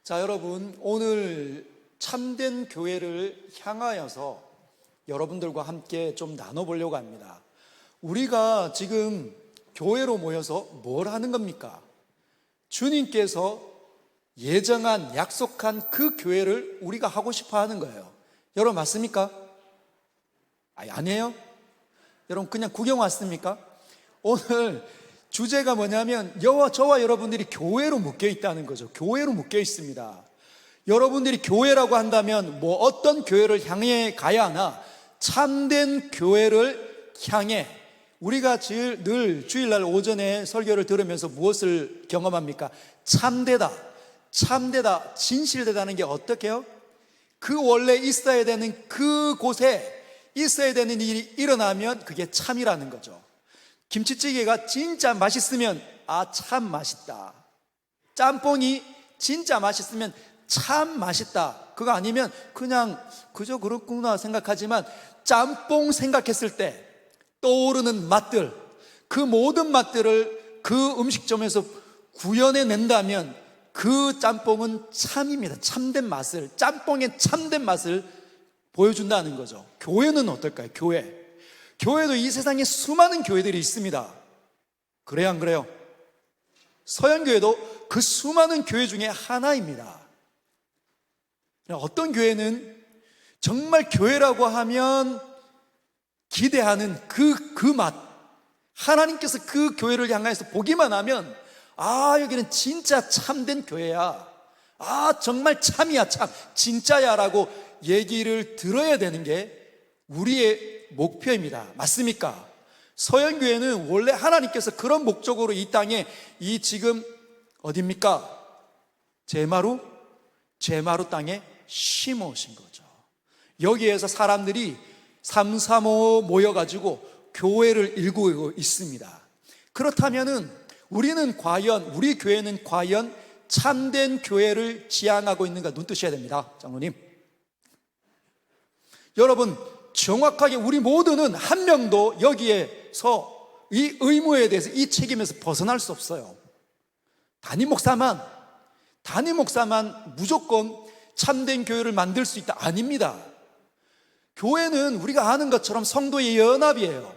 자, 여러분, 오늘 참된 교회를 향하여서 여러분들과 함께 좀 나눠보려고 합니다. 우리가 지금 교회로 모여서 뭘 하는 겁니까? 주님께서 예정한, 약속한 그 교회를 우리가 하고 싶어 하는 거예요. 여러분, 맞습니까? 아니에요? 여러분, 그냥 구경 왔습니까? 오늘 주제가 뭐냐면 저와 여러분들이 교회로 묶여 있다는 거죠. 교회로 묶여 있습니다. 여러분들이 교회라고 한다면 어떤 교회를 향해 가야 하나? 참된 교회를 향해. 우리가 늘 주일날 오전에 설교를 들으면서 무엇을 경험합니까? 참되다, 진실되다는 게 어떻게요? 그 원래 있어야 되는 그곳에 있어야 되는 일이 일어나면 그게 참이라는 거죠. 김치찌개가 진짜 맛있으면 참 맛있다. 짬뽕이 진짜 맛있으면 참 맛있다. 그거 아니면 그냥 그저 그렇구나 생각하지만 짬뽕 생각했을 때 떠오르는 맛들, 그 모든 맛들을 그 음식점에서 구현해낸다면 그 짬뽕은 참입니다. 참된 맛을, 짬뽕의 참된 맛을 보여준다는 거죠. 교회는 어떨까요? 교회도 이 세상에 수많은 교회들이 있습니다. 그래요, 안 그래요? 서현교회도 그 수많은 교회 중에 하나입니다. 어떤 교회는 정말 교회라고 하면 기대하는 그 맛, 하나님께서 그 교회를 향해서 보기만 하면 여기는 진짜 참된 교회야, 정말 참이야, 진짜야 라고 얘기를 들어야 되는 게 우리의 목표입니다. 맞습니까? 서현교회는 원래 하나님께서 그런 목적으로 이 땅에 지금 어딥니까? 제마루 땅에 심어오신 거죠. 여기에서 사람들이 335 모여가지고 교회를 일구고 있습니다. 그렇다면은 우리 교회는 과연 참된 교회를 지향하고 있는가 눈 뜨셔야 됩니다. 장로님, 여러분, 정확하게 우리 모두는 한 명도 여기에서 이 의무에 대해서, 이 책임에서 벗어날 수 없어요. 담임 목사만 무조건 참된 교회를 만들 수 있다? 아닙니다. 교회는 우리가 아는 것처럼 성도의 연합이에요.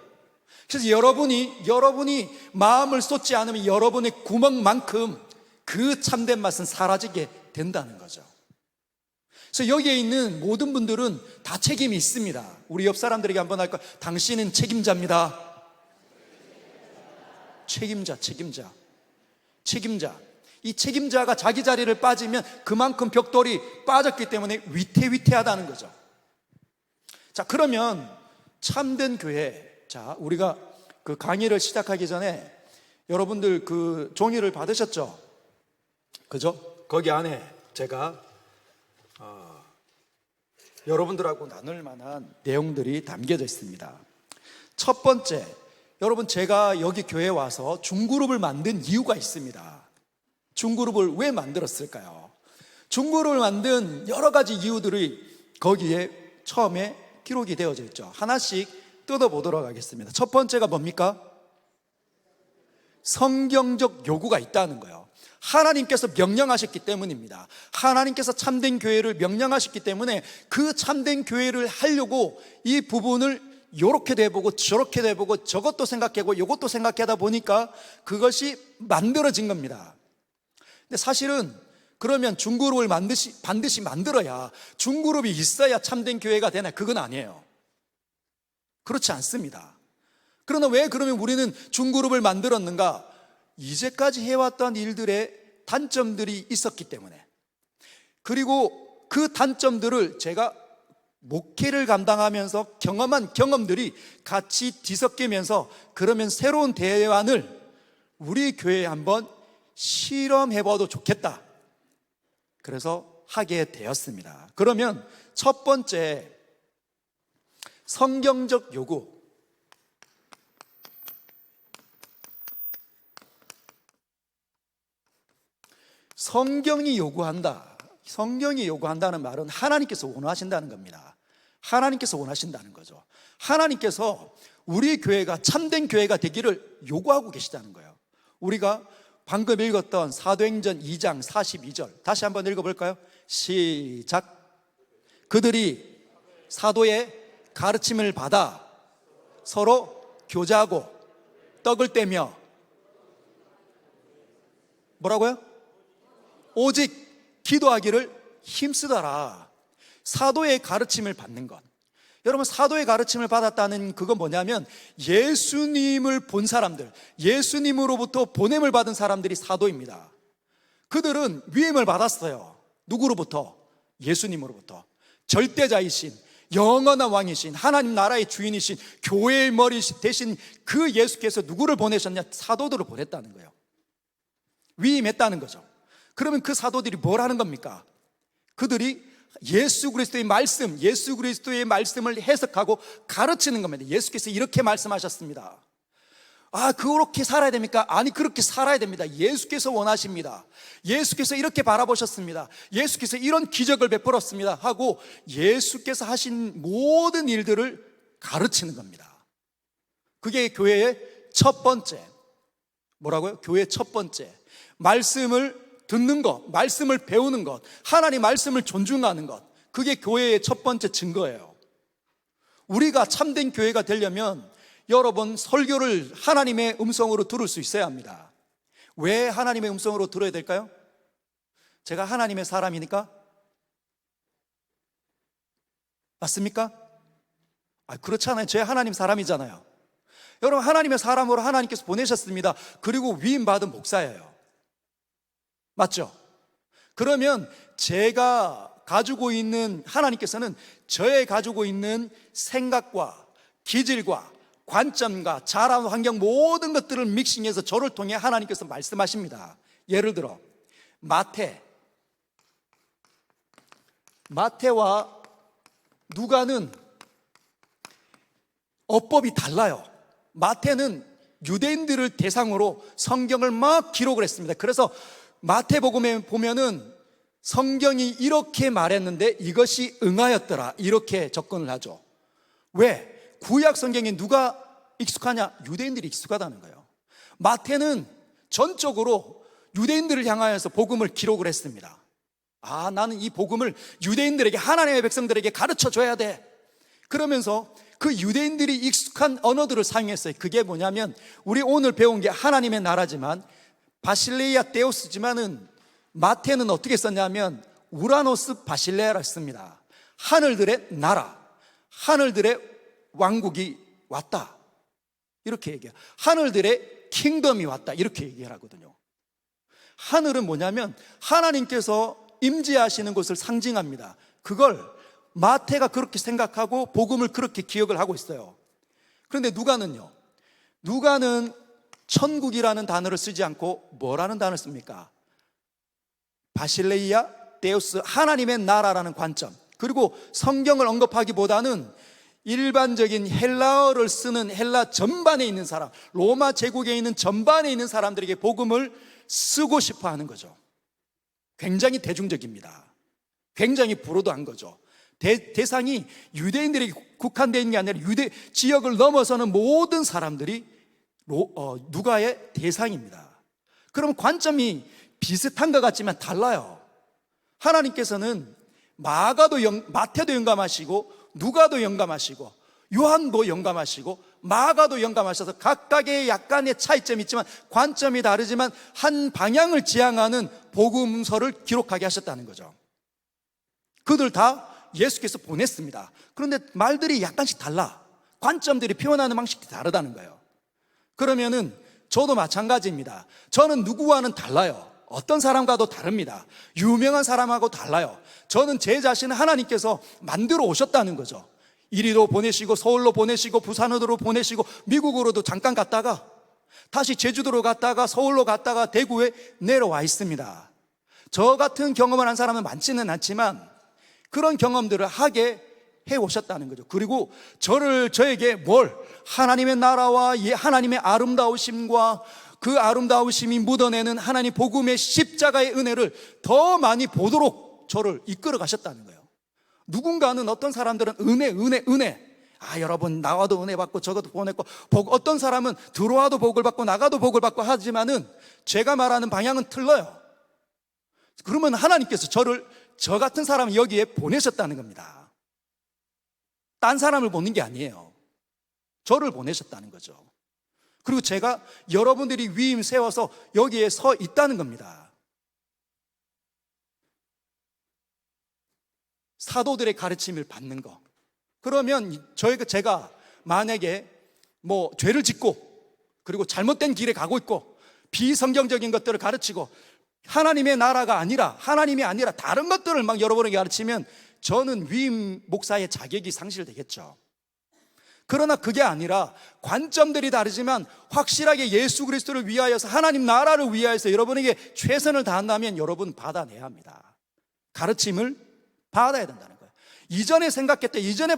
그래서 여러분이 마음을 쏟지 않으면 여러분의 구멍만큼 그 참된 맛은 사라지게 된다는 거죠. 그래서 여기에 있는 모든 분들은 다 책임이 있습니다. 우리 옆 사람들에게 한번 할까? 당신은 책임자입니다. 책임자. 이 책임자가 자기 자리를 빠지면 그만큼 벽돌이 빠졌기 때문에 위태위태하다는 거죠. 자, 그러면 참된 교회, 우리가 그 강의를 시작하기 전에 여러분들 그 종이를 받으셨죠? 그죠? 거기 안에 제가 여러분들하고 나눌 만한 내용들이 담겨져 있습니다. 첫 번째, 여러분, 제가 여기 교회에 와서 중그룹을 만든 이유가 있습니다. 중그룹을 왜 만들었을까요? 중그룹을 만든 여러 가지 이유들이 거기에 처음에 기록이 되어져 있죠. 하나씩 뜯어보도록 하겠습니다. 첫 번째가 뭡니까? 성경적 요구가 있다는 거예요. 하나님께서 명령하셨기 때문입니다. 하나님께서 참된 교회를 명령하셨기 때문에 그 참된 교회를 하려고 이 부분을 요렇게 돼보고 저렇게 돼보고 저것도 생각해보고 이것도 생각하다 보니까 그것이 만들어진 겁니다. 근데 사실은 그러면 중그룹을 반드시 만들어야, 중그룹이 있어야 참된 교회가 되나? 그건 아니에요. 그렇지 않습니다. 그러나 왜 그러면 우리는 중그룹을 만들었는가? 이제까지 해왔던 일들의 단점들이 있었기 때문에, 그리고 그 단점들을 제가 목회를 감당하면서 경험한 경험들이 같이 뒤섞이면서, 그러면 새로운 대안을 우리 교회에 한번 실험해봐도 좋겠다, 그래서 하게 되었습니다. 그러면 첫 번째, 성경적 요구. 성경이 요구한다는 말은 하나님께서 원하신다는 겁니다. 하나님께서 원하신다는 거죠. 하나님께서 우리 교회가 참된 교회가 되기를 요구하고 계시다는 거예요. 우리가 방금 읽었던 사도행전 2장 42절 다시 한번 읽어볼까요? 시작. 그들이 사도의 가르침을 받아 서로 교제하고 떡을 떼며 뭐라고요? 오직 기도하기를 힘쓰더라. 사도의 가르침을 받는 것. 여러분, 사도의 가르침을 받았다는 그건 뭐냐면 예수님을 본 사람들, 예수님으로부터 보냄을 받은 사람들이 사도입니다. 그들은 위임을 받았어요. 누구로부터? 예수님으로부터. 절대자이신, 영원한 왕이신, 하나님 나라의 주인이신, 교회의 머리 대신 그 예수께서 누구를 보내셨냐? 사도들을 보냈다는 거예요. 위임했다는 거죠. 그러면 그 사도들이 뭘 하는 겁니까? 그들이 예수 그리스도의 말씀, 예수 그리스도의 말씀을 해석하고 가르치는 겁니다. 예수께서 이렇게 말씀하셨습니다. 아, 그렇게 살아야 됩니까? 아니, 그렇게 살아야 됩니다. 예수께서 원하십니다. 예수께서 이렇게 바라보셨습니다. 예수께서 이런 기적을 베풀었습니다 하고 예수께서 하신 모든 일들을 가르치는 겁니다. 그게 교회의 첫 번째, 뭐라고요? 교회의 첫 번째, 말씀을 듣는 것, 말씀을 배우는 것, 하나님 말씀을 존중하는 것, 그게 교회의 첫 번째 증거예요. 우리가 참된 교회가 되려면 여러분, 설교를 하나님의 음성으로 들을 수 있어야 합니다. 왜 하나님의 음성으로 들어야 될까요? 제가 하나님의 사람이니까? 맞습니까? 그렇지 않아요. 제가 하나님 사람이잖아요. 여러분, 하나님의 사람으로 하나님께서 보내셨습니다. 그리고 위임받은 목사예요. 맞죠? 그러면 제가 가지고 있는, 하나님께서는 저의 가지고 있는 생각과 기질과 관점과 자라는 환경 모든 것들을 믹싱해서 저를 통해 하나님께서 말씀하십니다. 예를 들어 마태와 누가는 어법이 달라요. 마태는 유대인들을 대상으로 성경을 막 기록을 했습니다. 그래서 마태복음에 보면은 성경이 이렇게 말했는데 이것이 응하였더라, 이렇게 접근을 하죠. 왜? 구약 성경에 누가 익숙하냐? 유대인들이 익숙하다는 거예요. 마태는 전적으로 유대인들을 향하여서 복음을 기록을 했습니다. 나는 이 복음을 유대인들에게, 하나님의 백성들에게 가르쳐 줘야 돼. 그러면서 그 유대인들이 익숙한 언어들을 사용했어요. 그게 뭐냐면 우리 오늘 배운 게 하나님의 나라지만 바실레이아 데우스지만은 마태는 어떻게 썼냐면 우라노스 바실레아라 씁니다. 하늘들의 나라, 하늘들의 왕국이 왔다, 이렇게 얘기해요. 하늘들의 킹덤이 왔다, 이렇게 얘기를 하거든요. 하늘은 뭐냐면 하나님께서 임재하시는 곳을 상징합니다. 그걸 마태가 그렇게 생각하고 복음을 그렇게 기억을 하고 있어요. 그런데 누가는요, 누가는 천국이라는 단어를 쓰지 않고 뭐라는 단어를 씁니까? 바실레이아 데우스, 하나님의 나라라는 관점, 그리고 성경을 언급하기보다는 일반적인 헬라어를 쓰는 헬라 전반에 있는 사람, 로마 제국에 있는 전반에 있는 사람들에게 복음을 쓰고 싶어 하는 거죠. 굉장히 대중적입니다. 굉장히 불호도한 거죠. 대상이 유대인들에게 국한되어 있는 게 아니라 유대 지역을 넘어서는 모든 사람들이 누가의 대상입니다. 그럼 관점이 비슷한 것 같지만 달라요. 하나님께서는 마태도 영감하시고 누가도 영감하시고 요한도 영감하시고 마가도 영감하셔서 각각의 약간의 차이점이 있지만 관점이 다르지만 한 방향을 지향하는 복음서를 기록하게 하셨다는 거죠. 그들 다 예수께서 보냈습니다. 그런데 말들이 약간씩 달라. 관점들이 표현하는 방식이 다르다는 거예요. 그러면은 저도 마찬가지입니다. 저는 누구와는 달라요. 어떤 사람과도 다릅니다. 유명한 사람하고 달라요. 저는 제 자신을 하나님께서 만들어 오셨다는 거죠. 이리로 보내시고 서울로 보내시고 부산으로 보내시고 미국으로도 잠깐 갔다가 다시 제주도로 갔다가 서울로 갔다가 대구에 내려와 있습니다. 저 같은 경험을 한 사람은 많지는 않지만 그런 경험들을 하게 해오셨다는 거죠. 그리고 저에게 하나님의 나라와 하나님의 아름다우심과 그 아름다우심이 묻어내는 하나님 복음의 십자가의 은혜를 더 많이 보도록 저를 이끌어 가셨다는 거예요. 누군가는, 어떤 사람들은 은혜 여러분 나와도 은혜 받고 저것도 보냈고 어떤 사람은 들어와도 복을 받고 나가도 복을 받고 하지만은 제가 말하는 방향은 틀려요. 그러면 하나님께서 저 같은 사람을 여기에 보내셨다는 겁니다. 딴 사람을 보낸 게 아니에요. 저를 보내셨다는 거죠. 그리고 제가 여러분들이 위임 세워서 여기에 서 있다는 겁니다. 사도들의 가르침을 받는 거. 그러면 제가 만약에 죄를 짓고 그리고 잘못된 길에 가고 있고 비성경적인 것들을 가르치고 하나님의 나라가 아니라 하나님이 아니라 다른 것들을 막 여러분에게 가르치면 저는 위임 목사의 자격이 상실되겠죠. 그러나 그게 아니라 관점들이 다르지만 확실하게 예수 그리스도를 위하여서 하나님 나라를 위하여서 여러분에게 최선을 다한다면 여러분 받아내야 합니다. 가르침을 받아야 된다는 거예요. 이전에 생각했던, 이전에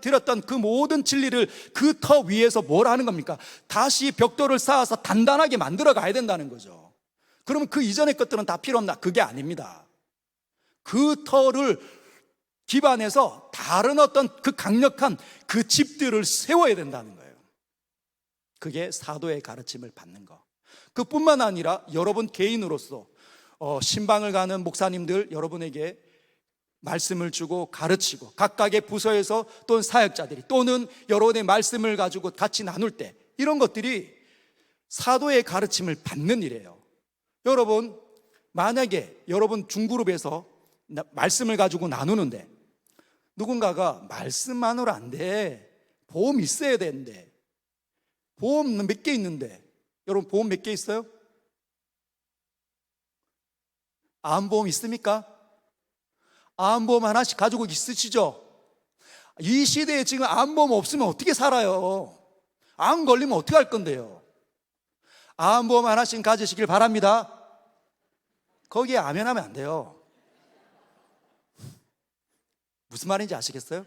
들었던 그 모든 진리를 그 터 위에서 뭘 하는 겁니까? 다시 벽돌을 쌓아서 단단하게 만들어 가야 된다는 거죠. 그러면 그 이전의 것들은 다 필요 없나? 그게 아닙니다. 그 터를 기반해서 다른 어떤 그 강력한 그 집들을 세워야 된다는 거예요. 그게 사도의 가르침을 받는 거. 그뿐만 아니라 여러분 개인으로서 신방을 가는 목사님들 여러분에게 말씀을 주고 가르치고 각각의 부서에서 또는 사역자들이 또는 여러분의 말씀을 가지고 같이 나눌 때 이런 것들이 사도의 가르침을 받는 일이에요. 여러분 만약에 여러분 중그룹에서 말씀을 가지고 나누는데 누군가가 말씀만으로 안 돼, 보험 있어야 되는데, 보험 몇 개 있는데, 여러분 보험 몇 개 있어요? 암보험 있습니까? 암보험 하나씩 가지고 있으시죠? 이 시대에 지금 암보험 없으면 어떻게 살아요? 암 걸리면 어떻게 할 건데요? 암보험 하나씩 가지시길 바랍니다. 거기에 아멘하면 안 돼요. 무슨 말인지 아시겠어요?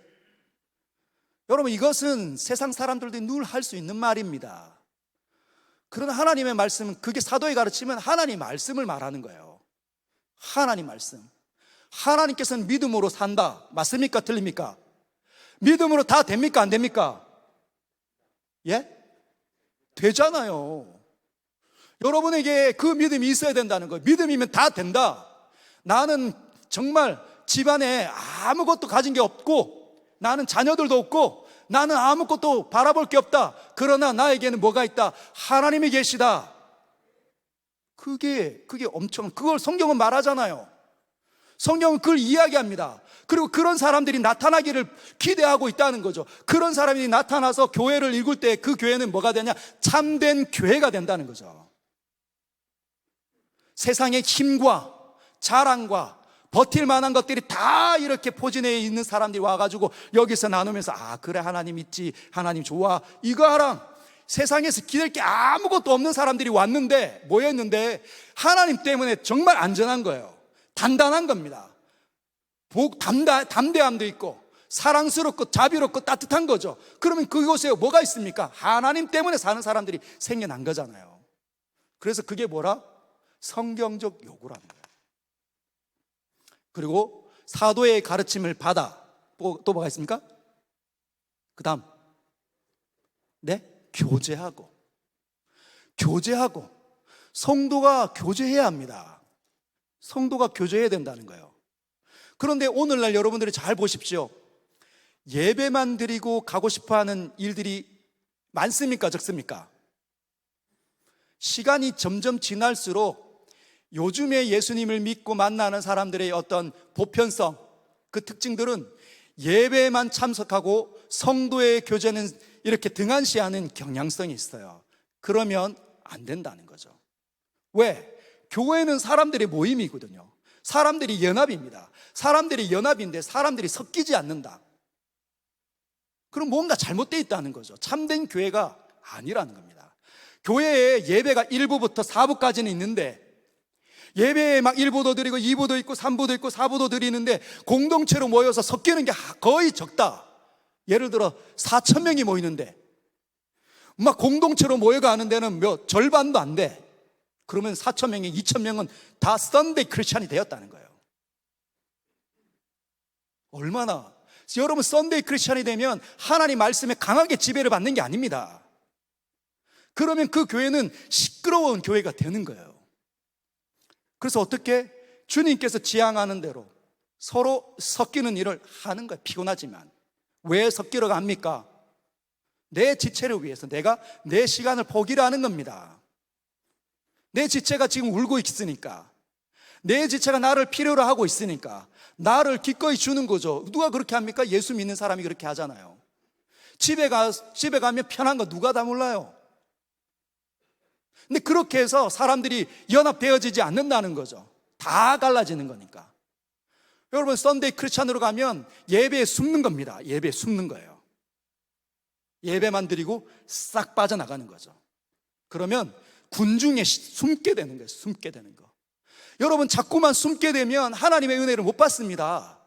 여러분 이것은 세상 사람들도 늘 할 수 있는 말입니다. 그러나 하나님의 말씀은, 그게 사도의 가르침은 하나님 말씀을 말하는 거예요. 하나님 말씀. 하나님께서는 믿음으로 산다. 맞습니까? 틀립니까? 믿음으로 다 됩니까? 안 됩니까? 예? 되잖아요. 여러분에게 그 믿음이 있어야 된다는 거예요. 믿음이면 다 된다. 나는 정말 집안에 아무것도 가진 게 없고 나는 자녀들도 없고 나는 아무것도 바라볼 게 없다. 그러나 나에게는 뭐가 있다? 하나님이 계시다. 그게 엄청, 그걸 성경은 말하잖아요. 성경은 그걸 이야기합니다. 그리고 그런 사람들이 나타나기를 기대하고 있다는 거죠. 그런 사람이 나타나서 교회를 이끌 때 그 교회는 뭐가 되냐? 참된 교회가 된다는 거죠. 세상의 힘과 자랑과 버틸 만한 것들이 다 이렇게 포진해 있는 사람들이 와가지고 여기서 나누면서 그래 하나님 있지, 하나님 좋아, 이거 하랑 세상에서 기댈 게 아무것도 없는 사람들이 왔는데 모였는데 하나님 때문에 정말 안전한 거예요. 단단한 겁니다. 담대함도 있고 사랑스럽고 자비롭고 따뜻한 거죠. 그러면 그곳에 뭐가 있습니까? 하나님 때문에 사는 사람들이 생겨난 거잖아요. 그래서 그게 뭐라? 성경적 요구라는 거예요. 그리고 사도의 가르침을 받아 또 뭐가 있습니까? 그 다음 교제하고 성도가 교제해야 합니다. 성도가 교제해야 된다는 거예요. 그런데 오늘날 여러분들이 잘 보십시오. 예배만 드리고 가고 싶어하는 일들이 많습니까? 적습니까? 시간이 점점 지날수록 요즘에 예수님을 믿고 만나는 사람들의 어떤 보편성, 그 특징들은 예배만 참석하고 성도의 교제는 이렇게 등한시하는 경향성이 있어요. 그러면 안 된다는 거죠. 왜? 교회는 사람들의 모임이거든요. 사람들이 연합입니다. 사람들이 연합인데 사람들이 섞이지 않는다. 그럼 뭔가 잘못되어 있다는 거죠. 참된 교회가 아니라는 겁니다. 교회에 예배가 1부부터 4부까지는 있는데 예배에 막 1부도 드리고 2부도 있고 3부도 있고 4부도 드리는데 공동체로 모여서 섞이는 게 거의 적다. 예를 들어 4,000명이 모이는데 막 공동체로 모여가는 데는 절반도 안 돼. 그러면 4,000명에 2,000명은 다 썬데이 크리스찬이 되었다는 거예요. 얼마나 여러분, 썬데이 크리스천이 되면 하나님 말씀에 강하게 지배를 받는 게 아닙니다. 그러면 그 교회는 시끄러운 교회가 되는 거예요. 그래서 어떻게? 주님께서 지향하는 대로 서로 섞이는 일을 하는 거예요. 피곤하지만. 왜 섞이러 갑니까? 내 지체를 위해서. 내가 내 시간을 포기를 하는 겁니다. 내 지체가 지금 울고 있으니까, 내 지체가 나를 필요로 하고 있으니까 나를 기꺼이 주는 거죠. 누가 그렇게 합니까? 예수 믿는 사람이 그렇게 하잖아요. 집에 가면 편한 거 누가 다 몰라요. 근데 그렇게 해서 사람들이 연합되어지지 않는다는 거죠. 다 갈라지는 거니까. 여러분, 썬데이 크리스찬으로 가면 예배에 숨는 겁니다. 예배에 숨는 거예요. 예배만 드리고 싹 빠져나가는 거죠. 그러면 군중에 숨게 되는 거예요. 숨게 되는 거. 여러분, 자꾸만 숨게 되면 하나님의 은혜를 못 받습니다.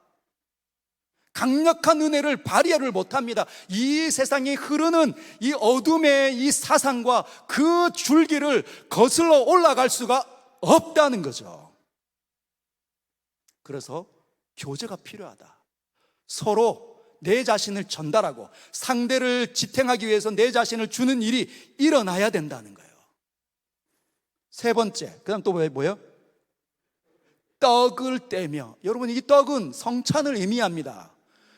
강력한 은혜를 발휘를 못합니다. 이 세상에 흐르는 이 어둠의 이 사상과 그 줄기를 거슬러 올라갈 수가 없다는 거죠. 그래서 교제가 필요하다. 서로 내 자신을 전달하고 상대를 지탱하기 위해서 내 자신을 주는 일이 일어나야 된다는 거예요. 세 번째, 그 다음 또 뭐예요? 떡을 떼며. 여러분, 이 떡은 성찬을 의미합니다.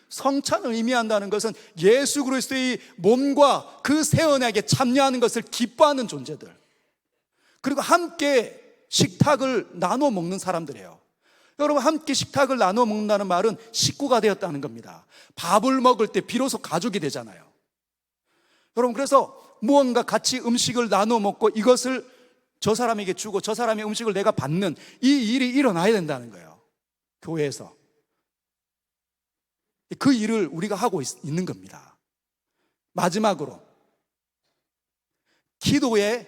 성찬을 의미한다는 것은 예수 그리스도의 몸과 그 새 언약에 참여하는 것을 기뻐하는 존재들, 그리고 함께 식탁을 나눠 먹는 사람들이에요. 여러분, 함께 식탁을 나눠 먹는다는 말은 식구가 되었다는 겁니다. 밥을 먹을 때 비로소 가족이 되잖아요. 여러분, 그래서 무언가 같이 음식을 나눠 먹고 이것을 저 사람에게 주고 저 사람의 음식을 내가 받는 이 일이 일어나야 된다는 거예요. 교회에서 그 일을 우리가 하고 있는 겁니다. 마지막으로, 기도에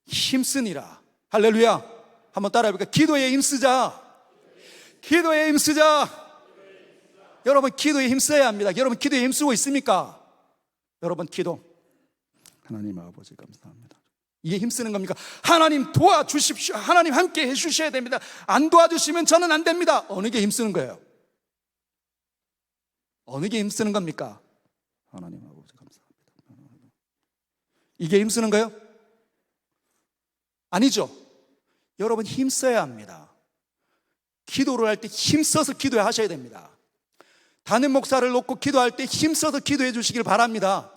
힘쓰니라. 할렐루야. 한번 따라해 볼까요? 기도에 힘쓰자. 기도에 힘쓰자. 여러분, 기도에 힘써야 합니다. 여러분, 기도에 힘쓰고 있습니까? 여러분, 기도. 하나님 아버지 감사합니다. 이게 힘쓰는 겁니까? 하나님 도와주십시오. 하나님 함께 해주셔야 됩니다. 안 도와주시면 저는 안 됩니다. 어느 게 힘쓰는 거예요? 어느 게 힘쓰는 겁니까? 하나님 아버지 감사합니다. 이게 힘쓰는 거예요? 아니죠. 여러분, 힘써야 합니다. 기도를 할 때 힘써서 기도하셔야 됩니다. 담임 목사를 놓고 기도할 때 힘써서 기도해 주시길 바랍니다.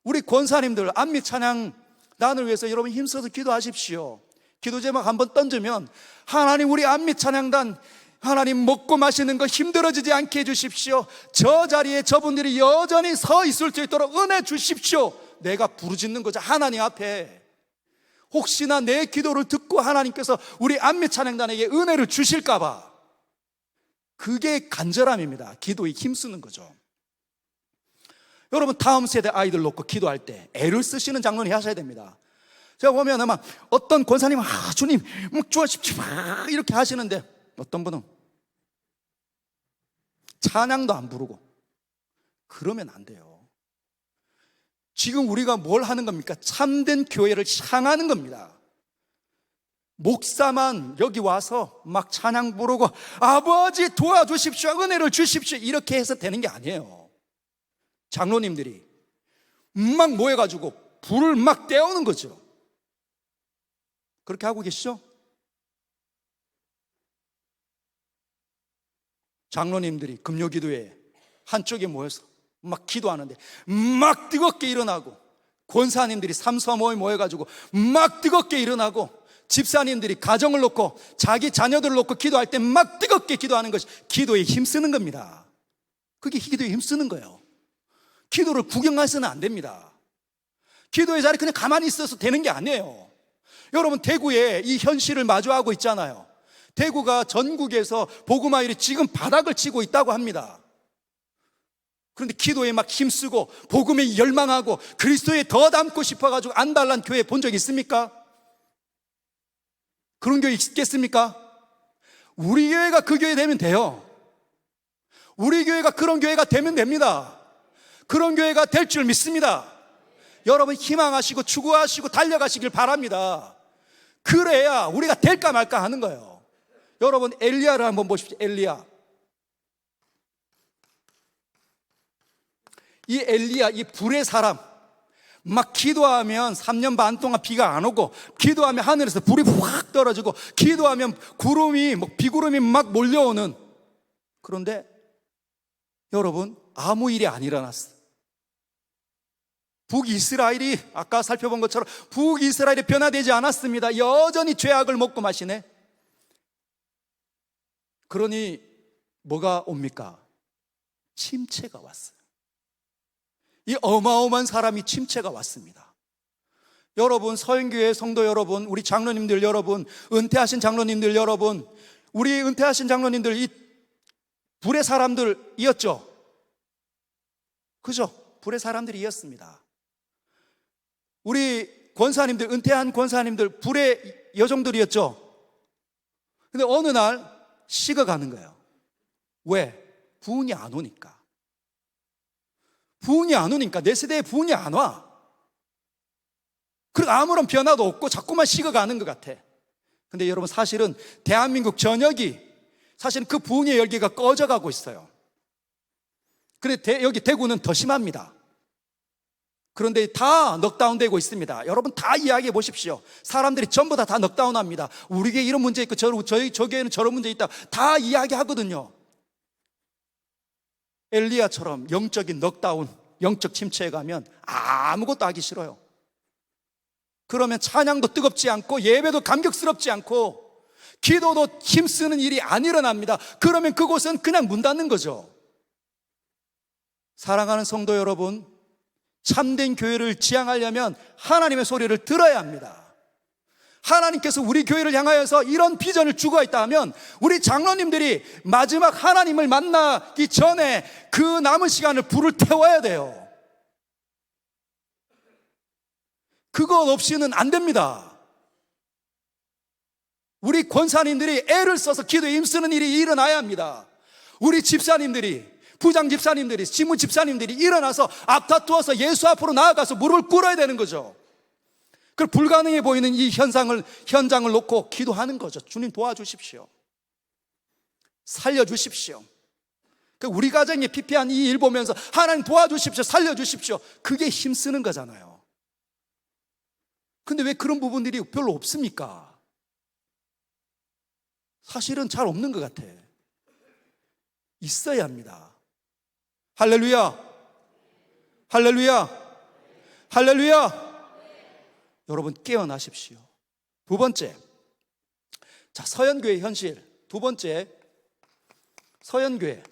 우리 권사님들 안미 찬양 단을 위해서 여러분 힘써서 기도하십시오. 기도 제목 한번 던지면, 하나님 우리 안미 찬양단 하나님 먹고 마시는 거 힘들어지지 않게 해주십시오. 저 자리에 저분들이 여전히 서 있을 수 있도록 은혜 주십시오. 내가 부르짖는 거죠. 하나님 앞에. 혹시나 내 기도를 듣고 하나님께서 우리 안미 찬양단에게 은혜를 주실까 봐. 그게 간절함입니다. 기도에 힘쓰는 거죠. 여러분, 다음 세대 아이들 놓고 기도할 때 애를 쓰시는 장로님 하셔야 됩니다. 제가 보면 아마 어떤 권사님은 주님 주하십시오 이렇게 하시는데, 어떤 분은 찬양도 안 부르고. 그러면 안 돼요. 지금 우리가 뭘 하는 겁니까? 참된 교회를 향하는 겁니다. 목사만 여기 와서 막 찬양 부르고 아버지 도와주십시오, 은혜를 주십시오 이렇게 해서 되는 게 아니에요. 장로님들이 막 모여가지고 불을 막 떼우는 거죠. 그렇게 하고 계시죠? 장로님들이 금요기도회 한쪽에 모여서 막 기도하는데 막 뜨겁게 일어나고, 권사님들이 삼수모에 모여가지고 막 뜨겁게 일어나고, 집사님들이 가정을 놓고 자기 자녀들을 놓고 기도할 때 막 뜨겁게 기도하는 것이 기도에 힘쓰는 겁니다. 그게 기도에 힘쓰는 거예요. 기도를 구경해서는 안 됩니다. 기도의 자리에 그냥 가만히 있어서 되는 게 아니에요. 여러분, 대구에 이 현실을 마주하고 있잖아요. 대구가 전국에서 복음화율이 지금 바닥을 치고 있다고 합니다. 그런데 기도에 막 힘쓰고 복음에 열망하고 그리스도에 더 담고 싶어가지고 안달난 교회 본 적 있습니까? 그런 교회 있겠습니까? 우리 교회가 그 교회 되면 돼요. 우리 교회가 그런 교회가 되면 됩니다. 그런 교회가 될 줄 믿습니다. 여러분, 희망하시고 추구하시고 달려가시길 바랍니다. 그래야 우리가 될까 말까 하는 거예요. 여러분, 엘리야를 한번 보십시오. 엘리야. 이 엘리야, 이 불의 사람, 막 기도하면 3년 반 동안 비가 안 오고, 기도하면 하늘에서 불이 확 떨어지고, 기도하면 구름이, 비구름이 막 몰려오는. 그런데 여러분, 아무 일이 안 일어났어. 북이스라엘이 아까 살펴본 것처럼 북이스라엘이 변화되지 않았습니다. 여전히 죄악을 먹고 마시네. 그러니 뭐가 옵니까? 침체가 왔어요. 이 어마어마한 사람이 침체가 왔습니다. 여러분, 서인교회 성도 여러분, 우리 장로님들 여러분, 은퇴하신 장로님들 여러분, 우리 은퇴하신 장로님들 이 불의 사람들이었죠. 그죠? 불의 사람들이었습니다. 우리 권사님들, 은퇴한 권사님들 불의 여종들이었죠. 근데 어느 날 식어가는 거예요. 왜? 부흥이 안 오니까. 부흥이 안 오니까, 내 세대에 부흥이 안 와. 그리고 아무런 변화도 없고 자꾸만 식어가는 것 같아. 근데 여러분, 사실은 대한민국 전역이 사실은 그 부흥의 열기가 꺼져가고 있어요. 그런데 여기 대구는 더 심합니다. 그런데 다 넉다운 되고 있습니다. 여러분 다 이야기해 보십시오. 사람들이 전부 다 넉다운 합니다. 우리 교회 이런 문제 있고, 저 교회는 저런 문제 있다. 다 이야기하거든요. 엘리야처럼 영적인 넉다운, 영적 침체에 가면 아무것도 하기 싫어요. 그러면 찬양도 뜨겁지 않고, 예배도 감격스럽지 않고, 기도도 힘쓰는 일이 안 일어납니다. 그러면 그곳은 그냥 문 닫는 거죠. 사랑하는 성도 여러분, 참된 교회를 지향하려면 하나님의 소리를 들어야 합니다. 하나님께서 우리 교회를 향하여서 이런 비전을 주고 있다 하면, 우리 장로님들이 마지막 하나님을 만나기 전에 그 남은 시간을 불을 태워야 돼요. 그것 없이는 안 됩니다. 우리 권사님들이 애를 써서 기도에 힘쓰는 일이 일어나야 합니다. 우리 집사님들이, 부장 집사님들이, 지문 집사님들이 일어나서 앞다투어서 예수 앞으로 나아가서 무릎을 꿇어야 되는 거죠. 그 불가능해 보이는 이 현장을 놓고 기도하는 거죠. 주님 도와주십시오. 살려주십시오. 우리 가정에 피폐한 이 일 보면서 하나님 도와주십시오, 살려주십시오. 그게 힘쓰는 거잖아요. 근데 왜 그런 부분들이 별로 없습니까? 사실은 잘 없는 것 같아. 있어야 합니다. 할렐루야, 할렐루야, 할렐루야. 여러분 깨어나십시오. 두 번째, 자, 서연교회 현실. 두 번째, 서연교회.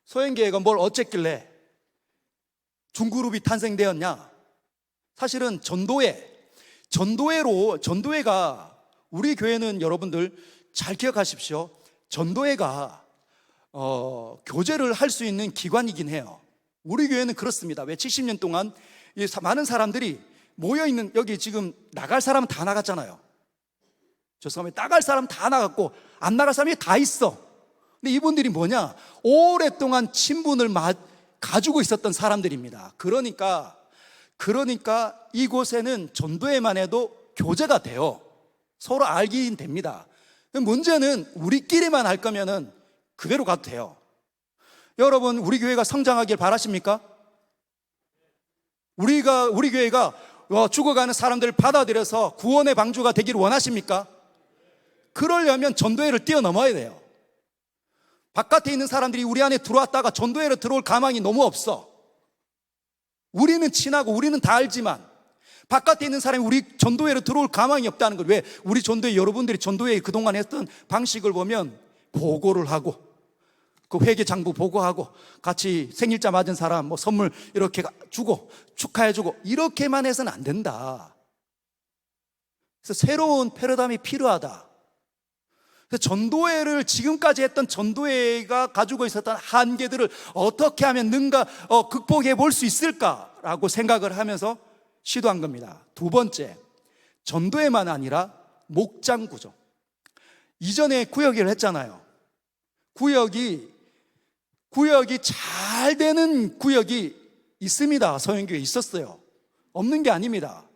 서연교회가 뭘 어쨌길래 중그룹이 탄생되었냐? 사실은 전도회가, 우리 교회는 여러분들 잘 기억하십시오. 전도회가 교제를 할 수 있는 기관이긴 해요. 우리 교회는 그렇습니다. 왜 70년 동안 많은 사람들이 모여있는, 여기 지금 나갈 사람은 다 나갔잖아요. 죄송합니다. 나갈 사람 다 나갔고 안 나갈 사람이 다 있어. 근데 이분들이 뭐냐? 오랫동안 친분을 가지고 있었던 사람들입니다. 그러니까 이곳에는 전도회만 해도 교제가 돼요. 서로 알긴 됩니다. 문제는 우리끼리만 할 거면은 그대로 가도 돼요. 여러분, 우리 교회가 성장하길 바라십니까? 우리 교회가 죽어가는 사람들을 받아들여서 구원의 방주가 되기를 원하십니까? 그러려면 전도회를 뛰어넘어야 돼요. 바깥에 있는 사람들이 우리 안에 들어왔다가 전도회로 들어올 가망이 너무 없어. 우리는 친하고 우리는 다 알지만 바깥에 있는 사람이 우리 전도회로 들어올 가망이 없다는 걸. 왜? 우리 전도회, 여러분들이 전도회에 그동안 했던 방식을 보면 보고를 하고, 그 회계장부 보고하고, 같이 생일자 맞은 사람 선물 이렇게 주고 축하해주고, 이렇게만 해서는 안 된다. 그래서 새로운 패러다임이 필요하다. 그래서 전도회를, 지금까지 했던 전도회가 가지고 있었던 한계들을 어떻게 하면 능가 극복해 볼 수 있을까라고 생각을 하면서 시도한 겁니다. 두 번째, 전도회만 아니라 목장 구조. 이전에 구역을 했잖아요. 구역이 잘 되는 구역이 있습니다. 서영교회에 있었어요. 없는 게 아닙니다.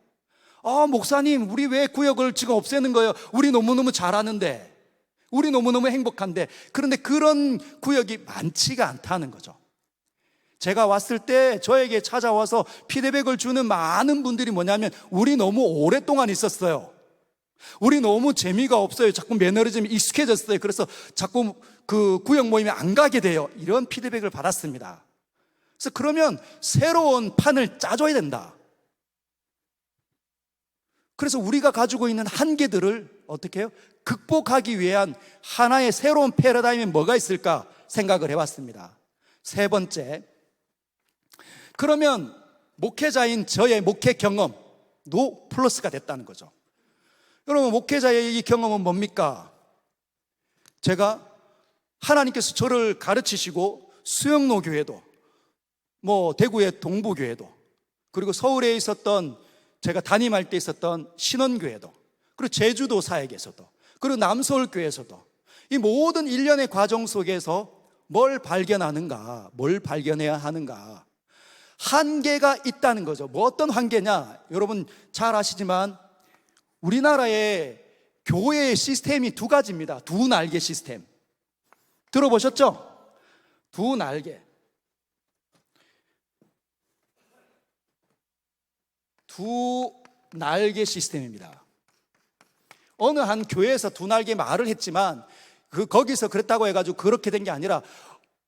목사님, 우리 왜 구역을 지금 없애는 거예요? 우리 너무너무 잘하는데. 우리 너무너무 행복한데, 그런데 그런 구역이 많지가 않다는 거죠. 제가 왔을 때 저에게 찾아와서 피드백을 주는 많은 분들이 뭐냐면, 우리 너무 오랫동안 있었어요. 우리 너무 재미가 없어요. 자꾸 매너리즘이 익숙해졌어요. 그래서 자꾸 그 구역 모임에 안 가게 돼요. 이런 피드백을 받았습니다. 그래서 그러면 새로운 판을 짜줘야 된다. 그래서 우리가 가지고 있는 한계들을 어떻게 해요? 극복하기 위한 하나의 새로운 패러다임이 뭐가 있을까 생각을 해봤습니다. 세 번째, 그러면 목회자인 저의 목회 경험도 플러스가 됐다는 거죠. 여러분, 목회자의 이 경험은 뭡니까? 제가 하나님께서 저를 가르치시고 수영로 교회도, 대구의 동부교회도, 그리고 서울에 있었던 제가 담임할 때 있었던 신원교회도, 그리고 제주도 사역에서도, 그리고 남서울교회에서도 이 모든 일련의 과정 속에서 뭘 발견하는가, 뭘 발견해야 하는가, 한계가 있다는 거죠. 어떤 한계냐? 여러분 잘 아시지만 우리나라의 교회의 시스템이 두 가지입니다. 두 날개 시스템. 들어보셨죠? 두 날개. 두 날개 시스템입니다. 어느 한 교회에서 두 날개 말을 했지만 거기서 그랬다고 해가지고 그렇게 된 게 아니라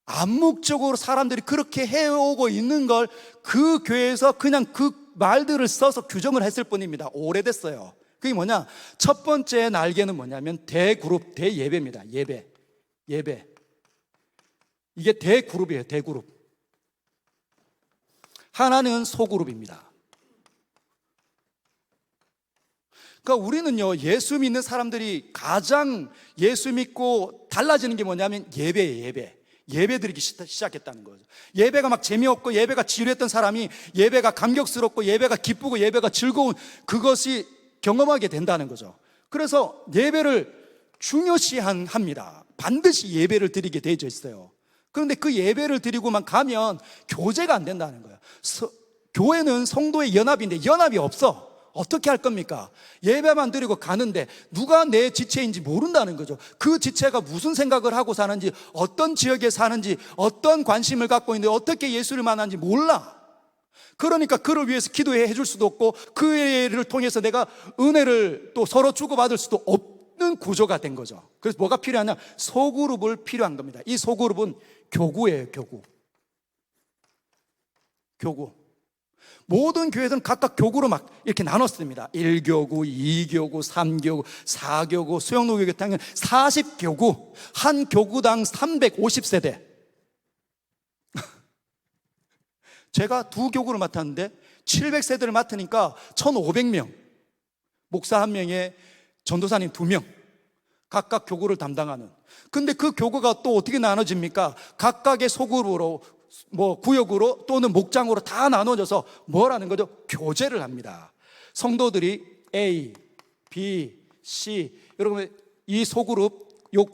암묵적으로 사람들이 그렇게 해오고 있는 걸 그 교회에서 그냥 그 말들을 써서 규정을 했을 뿐입니다. 오래됐어요. 그게 뭐냐? 첫 번째 날개는 뭐냐면 대그룹, 대예배입니다. 예배. 이게 대그룹이에요. 대그룹. 하나는 소그룹입니다. 그러니까 우리는요, 예수 믿는 사람들이 가장 예수 믿고 달라지는 게 뭐냐면 예배예요. 예배 드리기 시작했다는 거죠. 예배가 막 재미없고 예배가 지루했던 사람이 예배가 감격스럽고 예배가 기쁘고 예배가 즐거운 그것이 경험하게 된다는 거죠. 그래서 예배를 중요시합니다. 반드시 예배를 드리게 되어져 있어요. 그런데 그 예배를 드리고만 가면 교제가 안 된다는 거예요. 교회는 성도의 연합인데 연합이 없어. 어떻게 할 겁니까? 예배만 드리고 가는데 누가 내 지체인지 모른다는 거죠. 그 지체가 무슨 생각을 하고 사는지, 어떤 지역에 사는지, 어떤 관심을 갖고 있는데 어떻게 예수를 만나는지 몰라. 그러니까 그를 위해서 기도해 줄 수도 없고 그 애를 통해서 내가 은혜를 또 서로 주고받을 수도 없는 구조가 된 거죠. 그래서 뭐가 필요하냐? 소그룹을 필요한 겁니다. 이 소그룹은 교구예요. 교구. 모든 교회에서는 각각 교구로 막 이렇게 나눴습니다. 1교구, 2교구, 3교구, 4교구, 수영로 교회 같은 경우는 40교구, 한 교구당 350세대. 제가 두 교구를 맡았는데 700세대를 맡으니까 1500명, 목사 1명에 전도사님 2명, 각각 교구를 담당하는. 근데 그 교구가 또 어떻게 나눠집니까? 각각의 소그룹으로, 구역으로 또는 목장으로 다 나눠져서 뭘 하는 거죠? 교제를 합니다. 성도들이 A, B, C, 여러분 이 소그룹, 요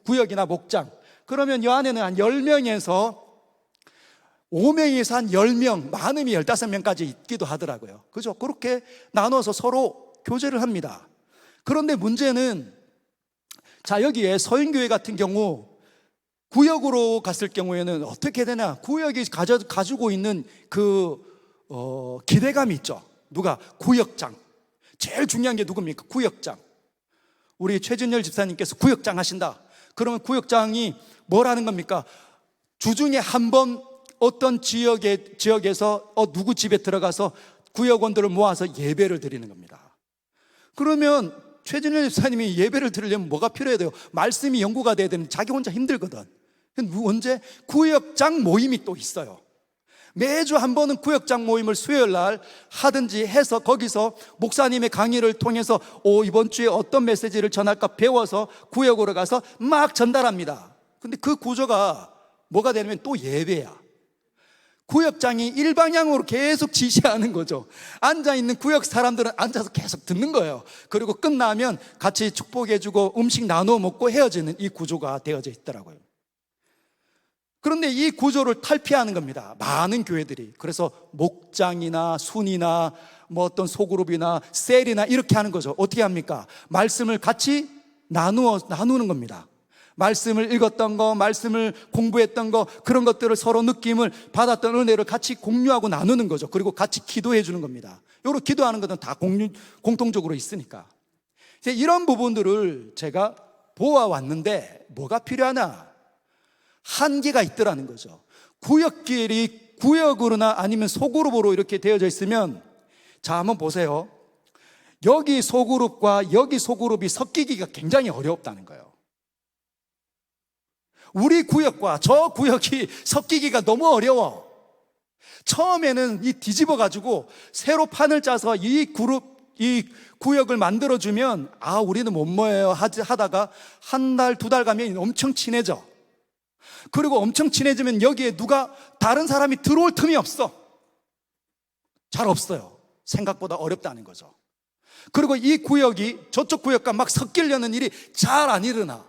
구역이나 목장, 그러면 이 안에는 한 10명에서 5명에서 한 10명, 많으면 15명까지 있기도 하더라고요. 그죠? 그렇게 나눠서 서로 교제를 합니다. 그런데 문제는, 자, 여기에 서인교회 같은 경우 구역으로 갔을 경우에는 어떻게 되냐? 구역이 가지고 있는 기대감이 있죠. 누가? 구역장. 제일 중요한 게 누굽니까? 구역장. 우리 최진열 집사님께서 구역장 하신다. 그러면 구역장이 뭘 하는 겁니까? 주중에 한 번 어떤 지역에서 누구 집에 들어가서 구역원들을 모아서 예배를 드리는 겁니다. 그러면 최진열 집사님이 예배를 드리려면 뭐가 필요해야 돼요? 말씀이 연구가 돼야 되는데 자기 혼자 힘들거든. 언제? 구역장 모임이 또 있어요. 매주 한 번은 구역장 모임을 수요일 날 하든지 해서 거기서 목사님의 강의를 통해서 이번 주에 어떤 메시지를 전할까 배워서 구역으로 가서 막 전달합니다. 근데 그 구조가 뭐가 되냐면 또 예배야. 구역장이 일방향으로 계속 지시하는 거죠. 앉아있는 구역 사람들은 앉아서 계속 듣는 거예요. 그리고 끝나면 같이 축복해주고 음식 나누어 먹고 헤어지는 이 구조가 되어져 있더라고요. 그런데 이 구조를 탈피하는 겁니다. 많은 교회들이. 그래서 목장이나 순이나 어떤 소그룹이나 셀이나 이렇게 하는 거죠. 어떻게 합니까? 말씀을 같이 나누는 겁니다. 말씀을 읽었던 거, 말씀을 공부했던 거, 그런 것들을 서로 느낌을 받았던 은혜를 같이 공유하고 나누는 거죠. 그리고 같이 기도해 주는 겁니다. 요로 기도하는 것은 다 공통적으로 있으니까. 이제 이런 부분들을 제가 보아왔는데 뭐가 필요하나? 한계가 있더라는 거죠. 구역끼리 구역으로나 아니면 소그룹으로 이렇게 되어져 있으면, 자, 한번 보세요. 여기 소그룹과 여기 소그룹이 섞이기가 굉장히 어렵다는 거예요. 우리 구역과 저 구역이 섞이기가 너무 어려워. 처음에는 이 뒤집어 가지고 새로 판을 짜서 이 구역을 만들어주면, 아, 우리는 뭐예요 하다가 한 달, 두 달 가면 엄청 친해져. 그리고 엄청 친해지면 여기에 누가 다른 사람이 들어올 틈이 없어. 잘 없어요. 생각보다 어렵다는 거죠. 그리고 이 구역이 저쪽 구역과 막 섞이려는 일이 잘 안 일어나.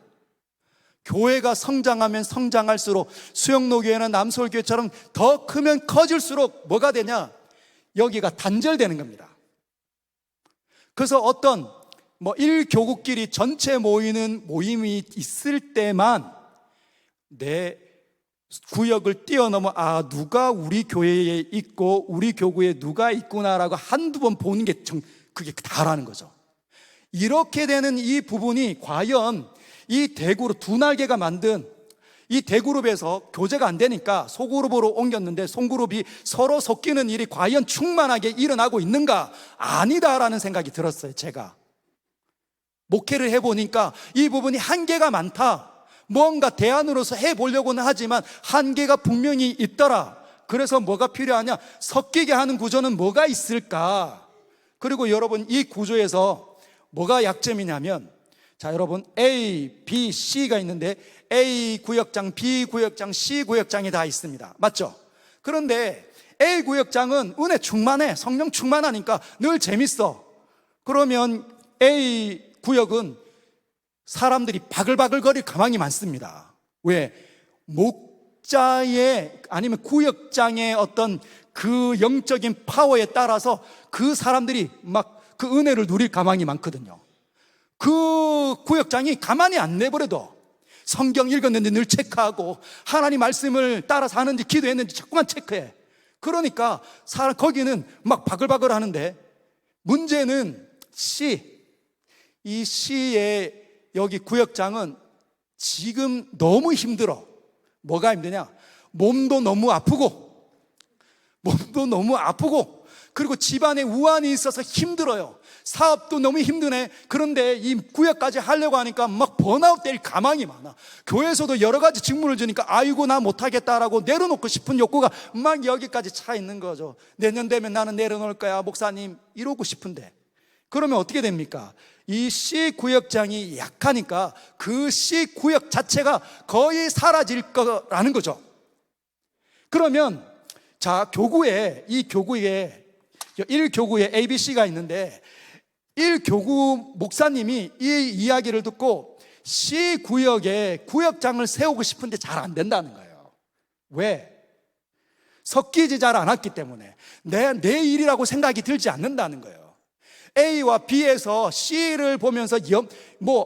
교회가 성장하면 성장할수록, 수영로교회나 남서울교회처럼 더 크면 커질수록 뭐가 되냐? 여기가 단절되는 겁니다. 그래서 어떤 1교구끼리 전체 모이는 모임이 있을 때만 내 구역을 뛰어넘어, 아, 누가 우리 교회에 있고 우리 교구에 누가 있구나라고 한두 번 보는 게 그게 다라는 거죠. 이렇게 되는 이 부분이 과연 이 대그룹, 두 날개가 만든 이 대그룹에서 교제가 안 되니까 소그룹으로 옮겼는데, 소그룹이 서로 섞이는 일이 과연 충만하게 일어나고 있는가? 아니다라는 생각이 들었어요. 제가 목회를 해보니까 이 부분이 한계가 많다. 뭔가 대안으로서 해보려고는 하지만 한계가 분명히 있더라. 그래서 뭐가 필요하냐? 섞이게 하는 구조는 뭐가 있을까? 그리고 여러분, 이 구조에서 뭐가 약점이냐면, 자, 여러분, A, B, C가 있는데 A 구역장, B 구역장, C 구역장이 다 있습니다. 맞죠? 그런데 A 구역장은 은혜 충만해. 성령 충만하니까 늘 재밌어. 그러면 A 구역은 사람들이 바글바글거릴 가망이 많습니다. 왜? 목자의 아니면 구역장의 어떤 그 영적인 파워에 따라서 그 사람들이 막 그 은혜를 누릴 가망이 많거든요. 그 구역장이 가만히 안 내버려둬. 성경 읽었는지 늘 체크하고, 하나님 말씀을 따라서 하는지 기도했는지 자꾸만 체크해. 그러니까 거기는 막 바글바글 하는데, 문제는 이 C의 여기 구역장은 지금 너무 힘들어. 뭐가 힘드냐? 몸도 너무 아프고 그리고 집안에 우환이 있어서 힘들어요. 사업도 너무 힘드네. 그런데 이 구역까지 하려고 하니까 막 번아웃 될 가망이 많아. 교회에서도 여러 가지 직무를 주니까 아이고 나 못하겠다라고 내려놓고 싶은 욕구가 막 여기까지 차 있는 거죠. 내년 되면 나는 내려놓을 거야 목사님 이러고 싶은데, 그러면 어떻게 됩니까? 이 C 구역장이 약하니까 그 C 구역 자체가 거의 사라질 거라는 거죠. 그러면 자, 이 교구에 1교구에 ABC가 있는데, 1교구 목사님이 이 이야기를 듣고 C 구역에 구역장을 세우고 싶은데 잘 안 된다는 거예요. 왜? 섞이지 잘 않았기 때문에, 내 일이라고 생각이 들지 않는다는 거예요. A와 B에서 C를 보면서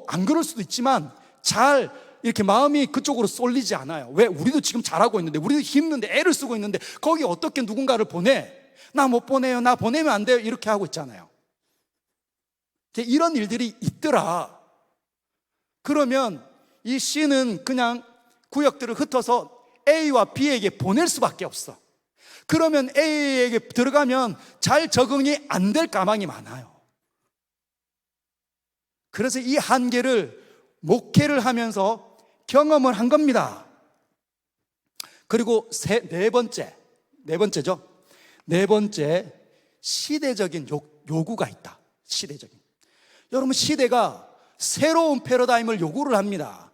안 그럴 수도 있지만 잘 이렇게 마음이 그쪽으로 쏠리지 않아요. 왜? 우리도 지금 잘하고 있는데, 우리도 힘든데, 애를 쓰고 있는데 거기 어떻게 누군가를 보내? 나 못 보내요. 나 보내면 안 돼요. 이렇게 하고 있잖아요. 이런 일들이 있더라. 그러면 이 C는 그냥 구역들을 흩어서 A와 B에게 보낼 수밖에 없어. 그러면 A에게 들어가면 잘 적응이 안 될 가망이 많아요. 그래서 이 한계를 목회를 하면서 경험을 한 겁니다. 그리고 네 번째, 시대적인 요구가 있다. 시대적인. 여러분, 시대가 새로운 패러다임을 요구를 합니다.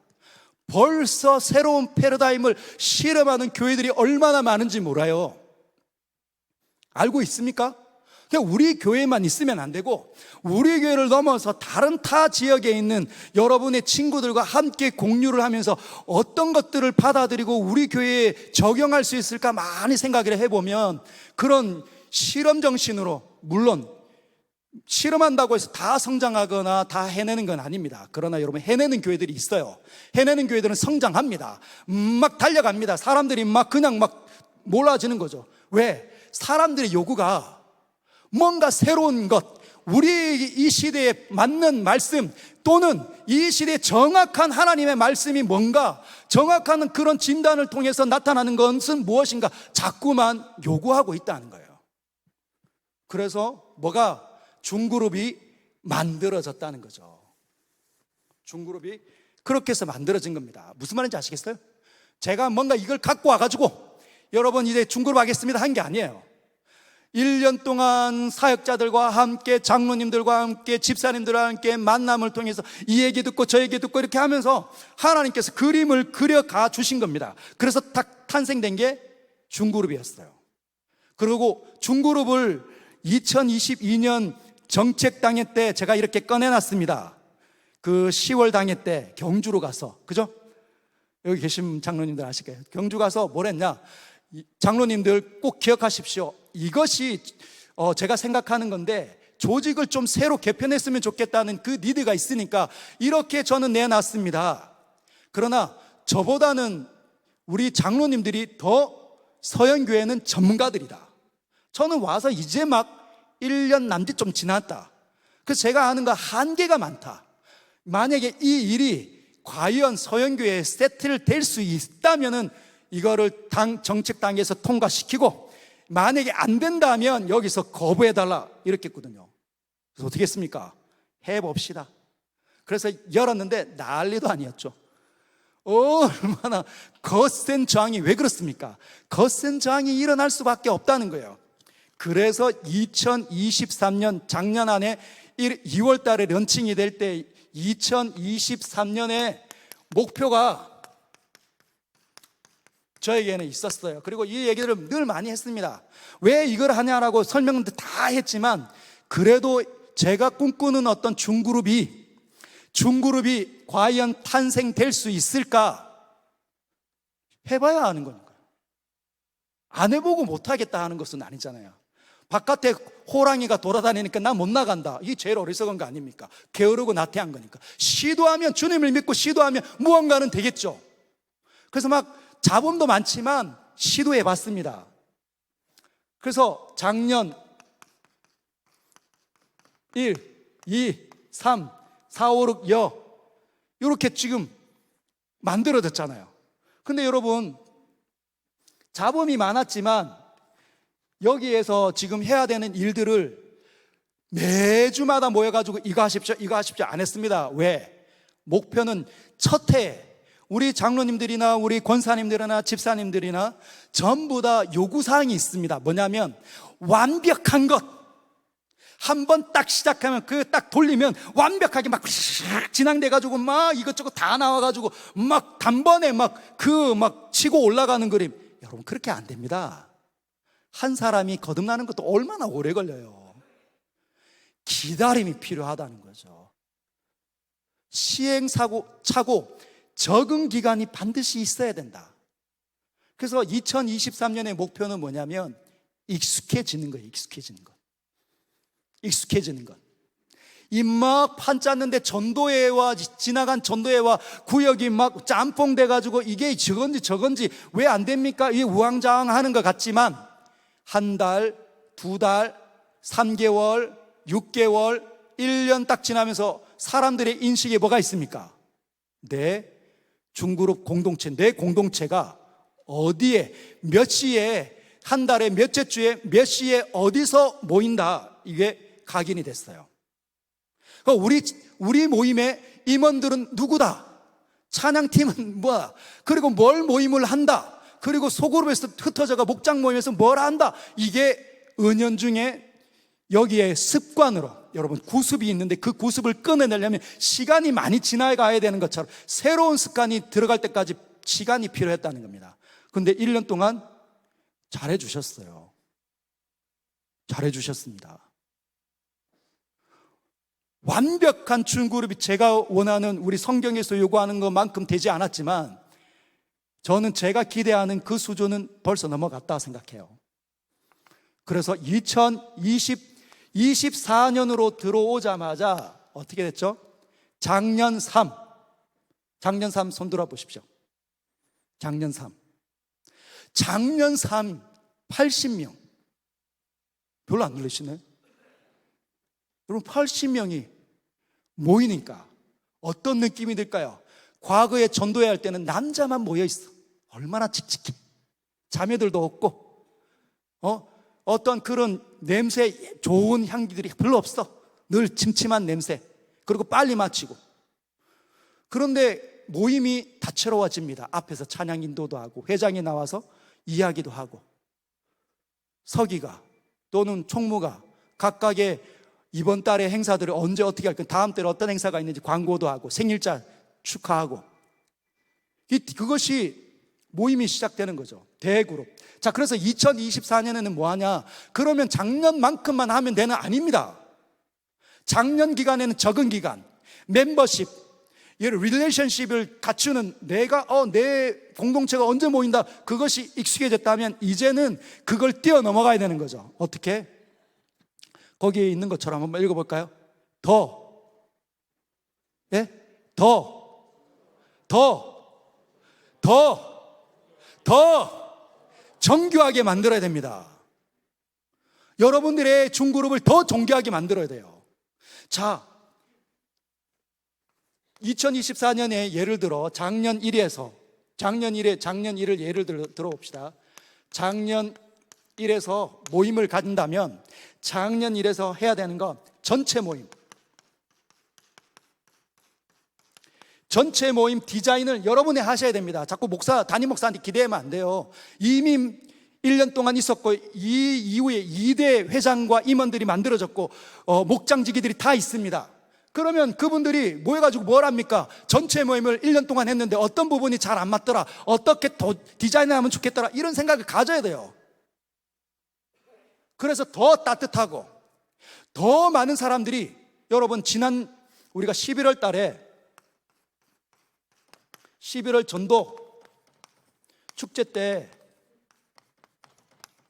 벌써 새로운 패러다임을 실험하는 교회들이 얼마나 많은지 몰라요. 알고 있습니까? 그냥 우리 교회만 있으면 안 되고, 우리 교회를 넘어서 다른 타 지역에 있는 여러분의 친구들과 함께 공유를 하면서 어떤 것들을 받아들이고 우리 교회에 적용할 수 있을까 많이 생각을 해보면, 그런 실험 정신으로, 물론 실험한다고 해서 다 성장하거나 다 해내는 건 아닙니다. 그러나 여러분, 해내는 교회들이 있어요. 해내는 교회들은 성장합니다. 막 달려갑니다. 사람들이 막 그냥 막 몰아지는 거죠. 왜? 사람들의 요구가 뭔가 새로운 것, 우리 이 시대에 맞는 말씀, 또는 이 시대에 정확한 하나님의 말씀이 뭔가, 정확한 그런 진단을 통해서 나타나는 것은 무엇인가 자꾸만 요구하고 있다는 거예요. 그래서 뭐가? 중그룹이 만들어졌다는 거죠. 중그룹이 그렇게 해서 만들어진 겁니다. 무슨 말인지 아시겠어요? 제가 뭔가 이걸 갖고 와가지고 여러분 이제 중그룹 하겠습니다 한 게 아니에요. 1년 동안 사역자들과 함께, 장로님들과 함께, 집사님들과 함께 만남을 통해서 이 얘기 듣고 저 얘기 듣고 이렇게 하면서 하나님께서 그림을 그려가 주신 겁니다. 그래서 딱 탄생된 게 중그룹이었어요. 그리고 중그룹을 2022년 정책 당회 때 제가 이렇게 꺼내놨습니다. 그 10월 당회 때 경주로 가서, 그죠? 여기 계신 장로님들 아실까요? 경주 가서 뭘 했냐? 장로님들 꼭 기억하십시오. 이것이 제가 생각하는 건데, 조직을 좀 새로 개편했으면 좋겠다는 그 니드가 있으니까 이렇게 저는 내놨습니다. 그러나 저보다는 우리 장로님들이 더 서연교회는 전문가들이다. 저는 와서 이제 막 1년 남짓 좀 지났다. 그래서 제가 아는 거 한계가 많다. 만약에 이 일이 과연 서연교회에 세트를 될 수 있다면은 이거를 정책 단계에서 통과시키고, 만약에 안 된다면 여기서 거부해달라 이렇게 했거든요. 그래서 어떻게 했습니까? 해봅시다. 그래서 열었는데 난리도 아니었죠. 얼마나 거센 저항이, 왜 그렇습니까? 거센 저항이 일어날 수밖에 없다는 거예요. 그래서 2023년 작년 안에 2월 달에 런칭이 될 때 2023년에 목표가 저에게는 있었어요. 그리고 이 얘기를 늘 많이 했습니다. 왜 이걸 하냐라고 설명도 다 했지만, 그래도 제가 꿈꾸는 어떤 중그룹이 과연 탄생될 수 있을까? 해봐야 아는 거니까요. 안 해보고 못하겠다 하는 것은 아니잖아요. 바깥에 호랑이가 돌아다니니까 나 못 나간다, 이게 제일 어리석은 거 아닙니까? 게으르고 나태한 거니까. 시도하면, 주님을 믿고 시도하면 무언가는 되겠죠. 그래서 막 자본도 많지만 시도해 봤습니다. 그래서 작년 1, 2, 3, 4, 5, 6, 이렇게 지금 만들어졌잖아요. 근데 여러분, 자본이 많았지만 여기에서 지금 해야 되는 일들을 매주마다 모여가지고 이거 하십시오, 이거 하십시오 안 했습니다. 왜? 목표는 첫 해에 우리 장로님들이나 우리 권사님들이나 집사님들이나 전부 다 요구사항이 있습니다. 뭐냐면 완벽한 것. 한번 딱 시작하면 그 딱 돌리면 완벽하게 막 진행돼가지고 막 이것저것 다 나와가지고 막 단번에 막 치고 올라가는 그림. 여러분, 그렇게 안 됩니다. 한 사람이 거듭나는 것도 얼마나 오래 걸려요. 기다림이 필요하다는 거죠. 시행착오, 적응 기간이 반드시 있어야 된다. 그래서 2023년의 목표는 뭐냐면 익숙해지는 거예요. 익숙해지는 것. 이 막 판짰는데 전도회와 지나간 전도회와 구역이 막 짬뽕 돼가지고 이게 저건지 왜 안 됩니까? 이게 우왕좌왕하는 것 같지만 한 달, 두 달, 3개월, 6개월, 1년 딱 지나면서 사람들의 인식에 뭐가 있습니까? 내 중그룹 공동체, 내 공동체가 어디에, 몇 시에, 한 달에 몇째 주에 몇 시에 어디서 모인다, 이게 각인이 됐어요. 우리 모임의 임원들은 누구다, 찬양팀은 뭐야, 그리고 뭘 모임을 한다, 그리고 소그룹에서 흩어져가 목장 모임에서 뭘 한다, 이게 은연중에 여기에 습관으로, 여러분 구습이 있는데 그 구습을 끊어내려면 시간이 많이 지나가야 되는 것처럼 새로운 습관이 들어갈 때까지 시간이 필요했다는 겁니다. 그런데 1년 동안 잘해주셨어요. 잘해주셨습니다. 완벽한 중그룹이 제가 원하는, 우리 성경에서 요구하는 것만큼 되지 않았지만 저는 제가 기대하는 그 수준은 벌써 넘어갔다 생각해요. 그래서 24년으로 들어오자마자 어떻게 됐죠? 작년 3. 작년 3 손들어 보십시오. 작년 3. 작년 3 80명. 별로 안 놀라시네. 여러분 80명이 모이니까 어떤 느낌이 들까요? 과거에 전도회 할 때는 남자만 모여 있어. 얼마나 칙칙해. 자매들도 없고 어떤 그런 냄새 좋은 향기들이 별로 없어. 늘 침침한 냄새. 그리고 빨리 마치고. 그런데 모임이 다채로워집니다. 앞에서 찬양 인도도 하고 회장이 나와서 이야기도 하고 서기가 또는 총무가 각각의 이번 달의 행사들을 언제 어떻게 할 건, 다음 달에 어떤 행사가 있는지 광고도 하고 생일자 축하하고, 그것이 모임이 시작되는 거죠. 대그룹. 자, 그래서 2024년에는 뭐 하냐? 그러면 작년만큼만 하면 되는 아닙니다. 작년 기간에는 적은 기간, 멤버십, 릴레이션십을 갖추는 내가 내 공동체가 언제 모인다, 그것이 익숙해졌다면 이제는 그걸 뛰어넘어가야 되는 거죠. 어떻게? 거기에 있는 것처럼 한번 읽어볼까요? 더 정교하게 만들어야 됩니다. 여러분들의 중그룹을 더 정교하게 만들어야 돼요. 자, 2024년에 예를 들어 작년 1을 예를 들어봅시다. 작년 1에서 모임을 갖는다면 작년 1에서 해야 되는 건 전체 모임 디자인을 여러분이 하셔야 됩니다. 자꾸 담임 목사한테 기대하면 안 돼요. 이미 1년 동안 있었고 이 이후에 2대 회장과 임원들이 만들어졌고 목장지기들이 다 있습니다. 그러면 그분들이 모여가지고 뭘 합니까? 전체 모임을 1년 동안 했는데 어떤 부분이 잘 안 맞더라, 어떻게 더 디자인하면 좋겠더라, 이런 생각을 가져야 돼요. 그래서 더 따뜻하고 더 많은 사람들이, 여러분 지난 우리가 11월 달에 11월 전도 축제 때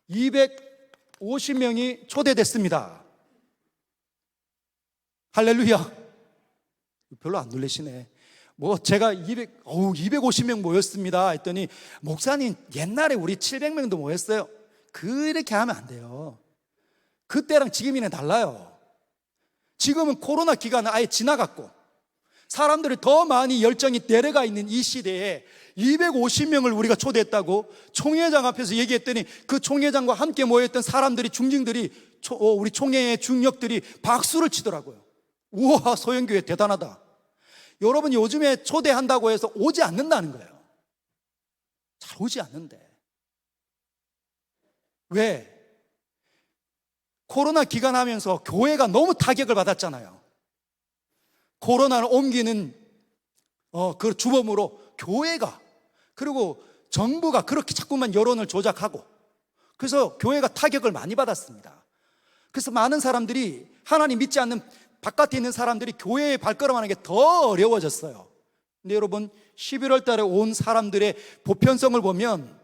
250명이 초대됐습니다. 할렐루야. 별로 안 놀라시네. 제가 250명 모였습니다 했더니, 목사님 옛날에 우리 700명도 모였어요. 그렇게 하면 안 돼요. 그때랑 지금이랑 달라요. 지금은 코로나 기간은 아예 지나갔고 사람들이 더 많이 열정이 내려가 있는 이 시대에 250명을 우리가 초대했다고 총회장 앞에서 얘기했더니, 그 총회장과 함께 모였던 사람들이, 중진들이, 우리 총회의 중역들이 박수를 치더라고요. 우와, 소영교회 대단하다. 여러분, 요즘에 초대한다고 해서 오지 않는다는 거예요. 잘 오지 않는데. 왜? 코로나 기간 하면서 교회가 너무 타격을 받았잖아요. 코로나를 옮기는 그 주범으로 교회가, 그리고 정부가 그렇게 자꾸만 여론을 조작하고, 그래서 교회가 타격을 많이 받았습니다. 그래서 많은 사람들이, 하나님 믿지 않는 바깥에 있는 사람들이 교회에 발걸음하는 게 더 어려워졌어요. 근데 여러분, 11월 달에 온 사람들의 보편성을 보면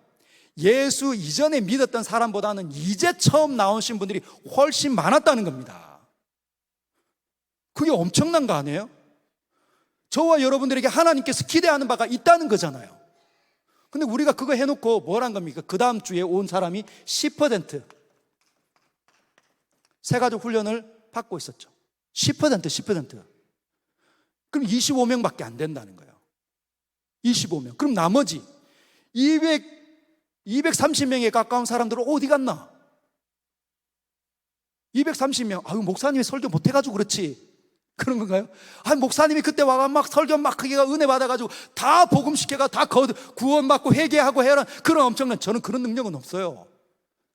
예수 이전에 믿었던 사람보다는 이제 처음 나오신 분들이 훨씬 많았다는 겁니다. 그게 엄청난 거 아니에요? 저와 여러분들에게 하나님께서 기대하는 바가 있다는 거잖아요. 근데 우리가 그거 해놓고 뭘 한 겁니까? 그 다음 주에 온 사람이 10% 새가족 훈련을 받고 있었죠. 10%. 그럼 25명밖에 안 된다는 거예요. 25명. 그럼 나머지 230명에 가까운 사람들은 어디 갔나? 230명. 아유, 목사님이 설교 못해가지고 그렇지. 그런 건가요? 아니, 목사님이 그때 와가 막 설교 막 크게가 은혜 받아가지고 다 복음시켜가 다 구원받고 회개하고 해라, 그런 엄청난, 저는 그런 능력은 없어요.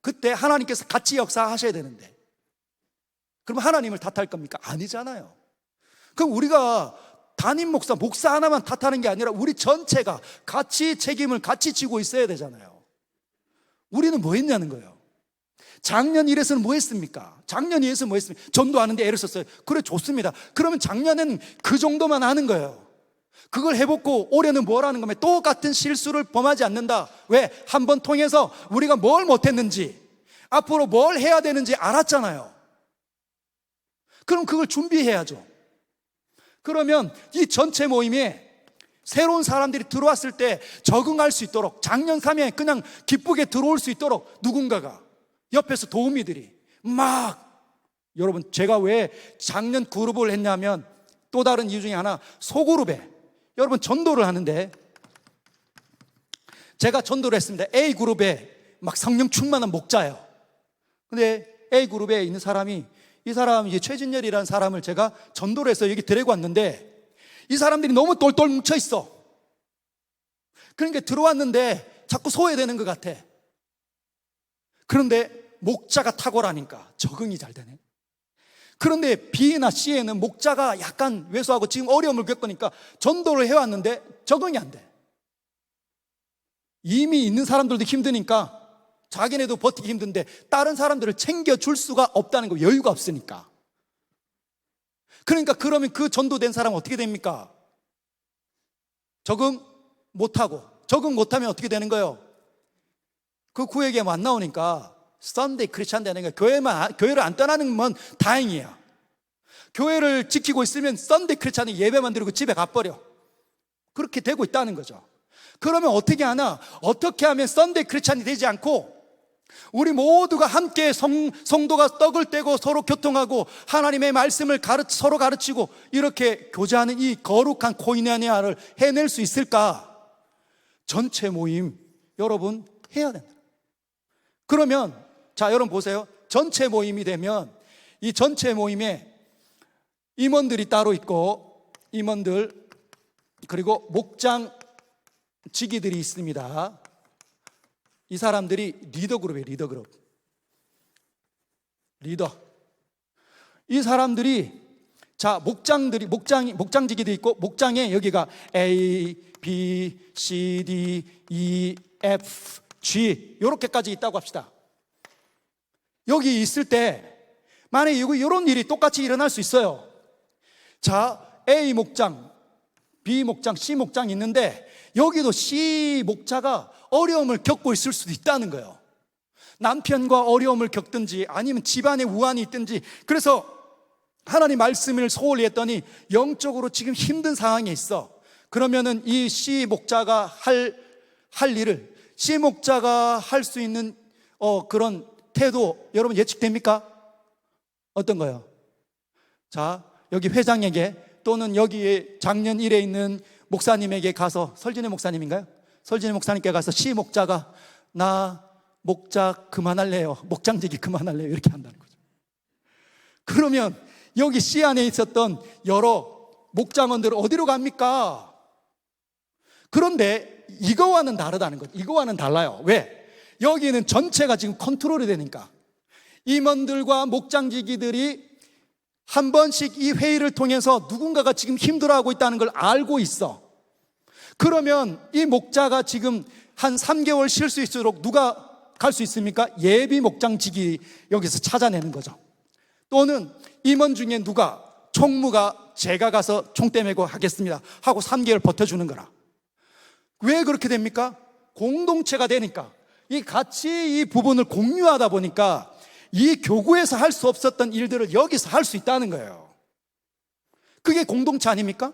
그때 하나님께서 같이 역사하셔야 되는데, 그럼 하나님을 탓할 겁니까? 아니잖아요. 그럼 우리가 담임 목사 하나만 탓하는 게 아니라 우리 전체가 같이 책임을 같이 지고 있어야 되잖아요. 우리는 뭐 했냐는 거예요. 작년 1에서는 뭐 했습니까? 작년 2에서 뭐 했습니까? 전도하는데 애를 썼어요. 그래, 좋습니다. 그러면 작년에는 그 정도만 하는 거예요. 그걸 해보고 올해는 뭘 하는 거면 똑같은 실수를 범하지 않는다. 왜? 한 번 통해서 우리가 뭘 못했는지, 앞으로 뭘 해야 되는지 알았잖아요. 그럼 그걸 준비해야죠. 그러면 이 전체 모임에 새로운 사람들이 들어왔을 때 적응할 수 있도록, 작년 3회 그냥 기쁘게 들어올 수 있도록 누군가가 옆에서 도우미들이 여러분, 제가 왜 작년 그룹을 했냐면 또 다른 이유 중에 하나, 소그룹에 여러분 전도를 하는데, 제가 전도를 했습니다. A그룹에 성령 충만한 목자예요. 근데 A그룹에 있는 사람이, 이 사람 이제 최진열이라는 사람을 제가 전도를 해서 여기 데리고 왔는데, 이 사람들이 너무 똘똘 뭉쳐 있어. 그러니까 들어왔는데 자꾸 소외되는 것 같아. 그런데 목자가 탁월하니까 적응이 잘 되네. 그런데 B나 C에는 목자가 약간 왜소하고 지금 어려움을 겪으니까 전도를 해왔는데 적응이 안 돼. 이미 있는 사람들도 힘드니까 자기네도 버티기 힘든데 다른 사람들을 챙겨줄 수가 없다는 거, 여유가 없으니까. 그러니까 그러면 그 전도된 사람은 어떻게 됩니까? 적응 못하고, 적응 못하면 어떻게 되는 거예요? 그 구에게만 안 나오니까 썬데이 크리스찬 되는 거예요. 교회를 안 떠나는 건 다행이에요. 교회를 지키고 있으면 썬데이 크리스찬이 예배만 드리고 집에 가버려. 그렇게 되고 있다는 거죠. 그러면 어떻게 하나? 어떻게 하면 썬데이 크리스찬이 되지 않고 우리 모두가 함께 성도가 떡을 떼고 서로 교통하고 하나님의 말씀을 서로 가르치고 이렇게 교제하는 이 거룩한 코이네니아를 해낼 수 있을까? 전체 모임 여러분 해야 된다. 그러면 자, 여러분 보세요. 전체 모임이 되면 이 전체 모임에 임원들이 따로 있고, 임원들 그리고 목장 지기들이 있습니다. 이 사람들이 리더 그룹이에요. 리더 그룹. 리더. 이 사람들이, 자, 목장지기도 있고, 목장에 여기가 A, B, C, D, E, F, G 이렇게까지 있다고 합시다. 여기 있을 때 만약에 이런 일이 똑같이 일어날 수 있어요. 자, A 목장, B 목장, C 목장이 있는데 여기도 C 목자가 어려움을 겪고 있을 수도 있다는 거예요. 남편과 어려움을 겪든지 아니면 집안에 우환이 있든지, 그래서 하나님 말씀을 소홀히 했더니 영적으로 지금 힘든 상황에 있어. 그러면은 이 C 목자가 할 일을, C 목자가 할 수 있는 그런 태도 여러분 예측됩니까? 어떤 거요? 자, 여기 회장에게 또는 여기에 작년 1회 있는 목사님에게 가서, 설진의 목사님인가요? 설진의 목사님께 가서 C 목자가 나 목자 그만할래요, 목장지기 그만할래요, 이렇게 한다는 거죠. 그러면 여기 C 안에 있었던 여러 목장원들은 어디로 갑니까? 그런데 이거와는 다르다는 거죠. 이거와는 달라요. 왜? 여기는 전체가 지금 컨트롤이 되니까 임원들과 목장지기들이 한 번씩 이 회의를 통해서 누군가가 지금 힘들어하고 있다는 걸 알고 있어. 그러면 이 목자가 지금 한 3개월 쉴 수 있도록 누가 갈 수 있습니까? 예비 목장지기 여기서 찾아내는 거죠. 또는 임원 중에 누가, 총무가 제가 가서 총대 메고 하겠습니다 하고 3개월 버텨주는 거라. 왜 그렇게 됩니까? 공동체가 되니까, 이 같이 이 부분을 공유하다 보니까 이 교구에서 할 수 없었던 일들을 여기서 할 수 있다는 거예요. 그게 공동체 아닙니까?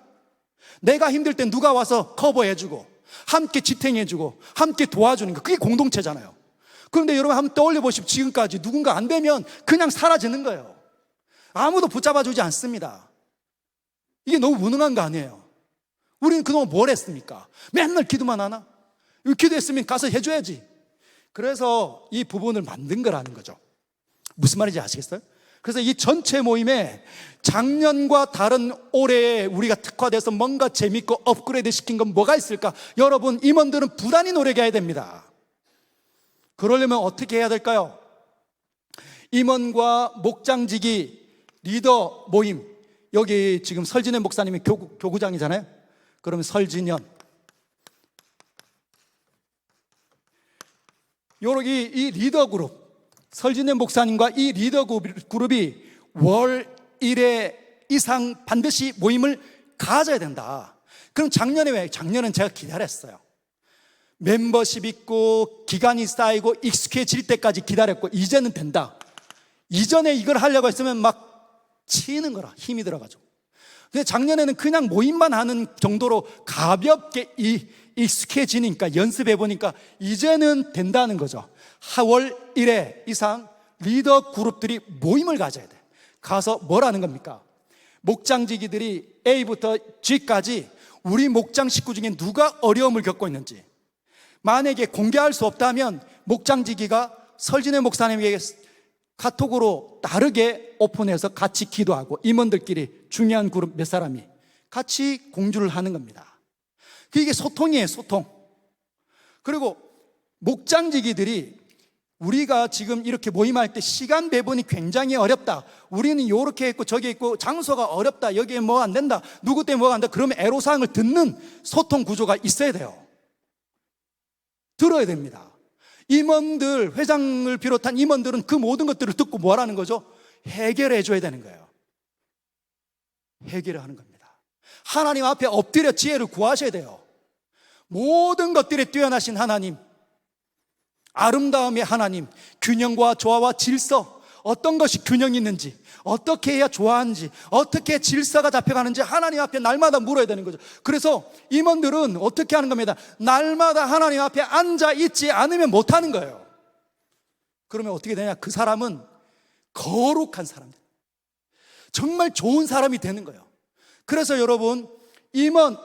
내가 힘들 때 누가 와서 커버해주고 함께 지탱해주고 함께 도와주는 거, 그게 공동체잖아요. 그런데 여러분 한번 떠올려 보십시오. 지금까지 누군가 안 되면 그냥 사라지는 거예요. 아무도 붙잡아주지 않습니다. 이게 너무 무능한 거 아니에요? 우리는 그동안 뭘 했습니까? 맨날 기도만 하나? 기도했으면 가서 해줘야지. 그래서 이 부분을 만든 거라는 거죠. 무슨 말인지 아시겠어요? 그래서 이 전체 모임에 작년과 다른 올해에 우리가 특화돼서 뭔가 재밌고 업그레이드 시킨 건 뭐가 있을까? 여러분, 임원들은 부단히 노력해야 됩니다. 그러려면 어떻게 해야 될까요? 임원과 목장지기, 리더 모임, 여기 지금 설진현 목사님이 교구장이잖아요. 그러면 설진현, 여기 이 리더 그룹, 설진현 목사님과 이 리더 그룹이 월 1회 이상 반드시 모임을 가져야 된다. 그럼 작년에 왜? 작년은 제가 기다렸어요. 멤버십 있고 기간이 쌓이고 익숙해질 때까지 기다렸고, 이제는 된다. 이전에 이걸 하려고 했으면 막 치는 거라 힘이 들어가지고. 근데 작년에는 그냥 모임만 하는 정도로 가볍게 익숙해지니까, 연습해 보니까 이제는 된다는 거죠. 4월 1회 이상 리더 그룹들이 모임을 가져야 돼. 가서 뭘 하는 겁니까? 목장지기들이 A부터 G까지 우리 목장 식구 중에 누가 어려움을 겪고 있는지, 만약에 공개할 수 없다면 목장지기가 설진의 목사님에게 카톡으로 다르게 오픈해서 같이 기도하고, 임원들끼리 중요한 그룹 몇 사람이 같이 공주를 하는 겁니다. 이게 소통이에요, 소통. 그리고 목장지기들이 우리가 지금 이렇게 모임할 때 시간 배분이 굉장히 어렵다, 우리는 이렇게 있고 저기 있고 장소가 어렵다, 여기에 뭐 안 된다, 누구 때문에 뭐가 안 된다, 그러면 애로사항을 듣는 소통 구조가 있어야 돼요. 들어야 됩니다. 임원들, 회장을 비롯한 임원들은 그 모든 것들을 듣고 뭐라는 거죠? 해결해 줘야 되는 거예요. 해결을 하는 겁니다. 하나님 앞에 엎드려 지혜를 구하셔야 돼요. 모든 것들에 뛰어나신 하나님, 아름다움의 하나님, 균형과 조화와 질서, 어떤 것이 균형이 있는지, 어떻게 해야 좋아하는지, 어떻게 질서가 잡혀가는지 하나님 앞에 날마다 물어야 되는 거죠. 그래서 임원들은 어떻게 하는 겁니다. 날마다 하나님 앞에 앉아 있지 않으면 못하는 거예요. 그러면 어떻게 되냐, 그 사람은 거룩한 사람, 정말 좋은 사람이 되는 거예요. 그래서 여러분, 임원,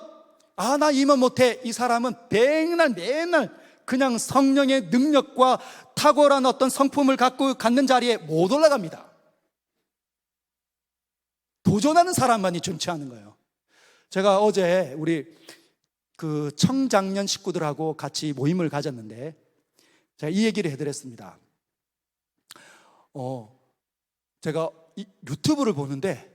나 임원 못해, 이 사람은 맨날 그냥 성령의 능력과 탁월한 어떤 성품을 갖는 자리에 못 올라갑니다. 도전하는 사람만이 존재하는 거예요. 제가 어제 우리 그 청장년 식구들하고 같이 모임을 가졌는데, 제가 이 얘기를 해드렸습니다. 제가 유튜브를 보는데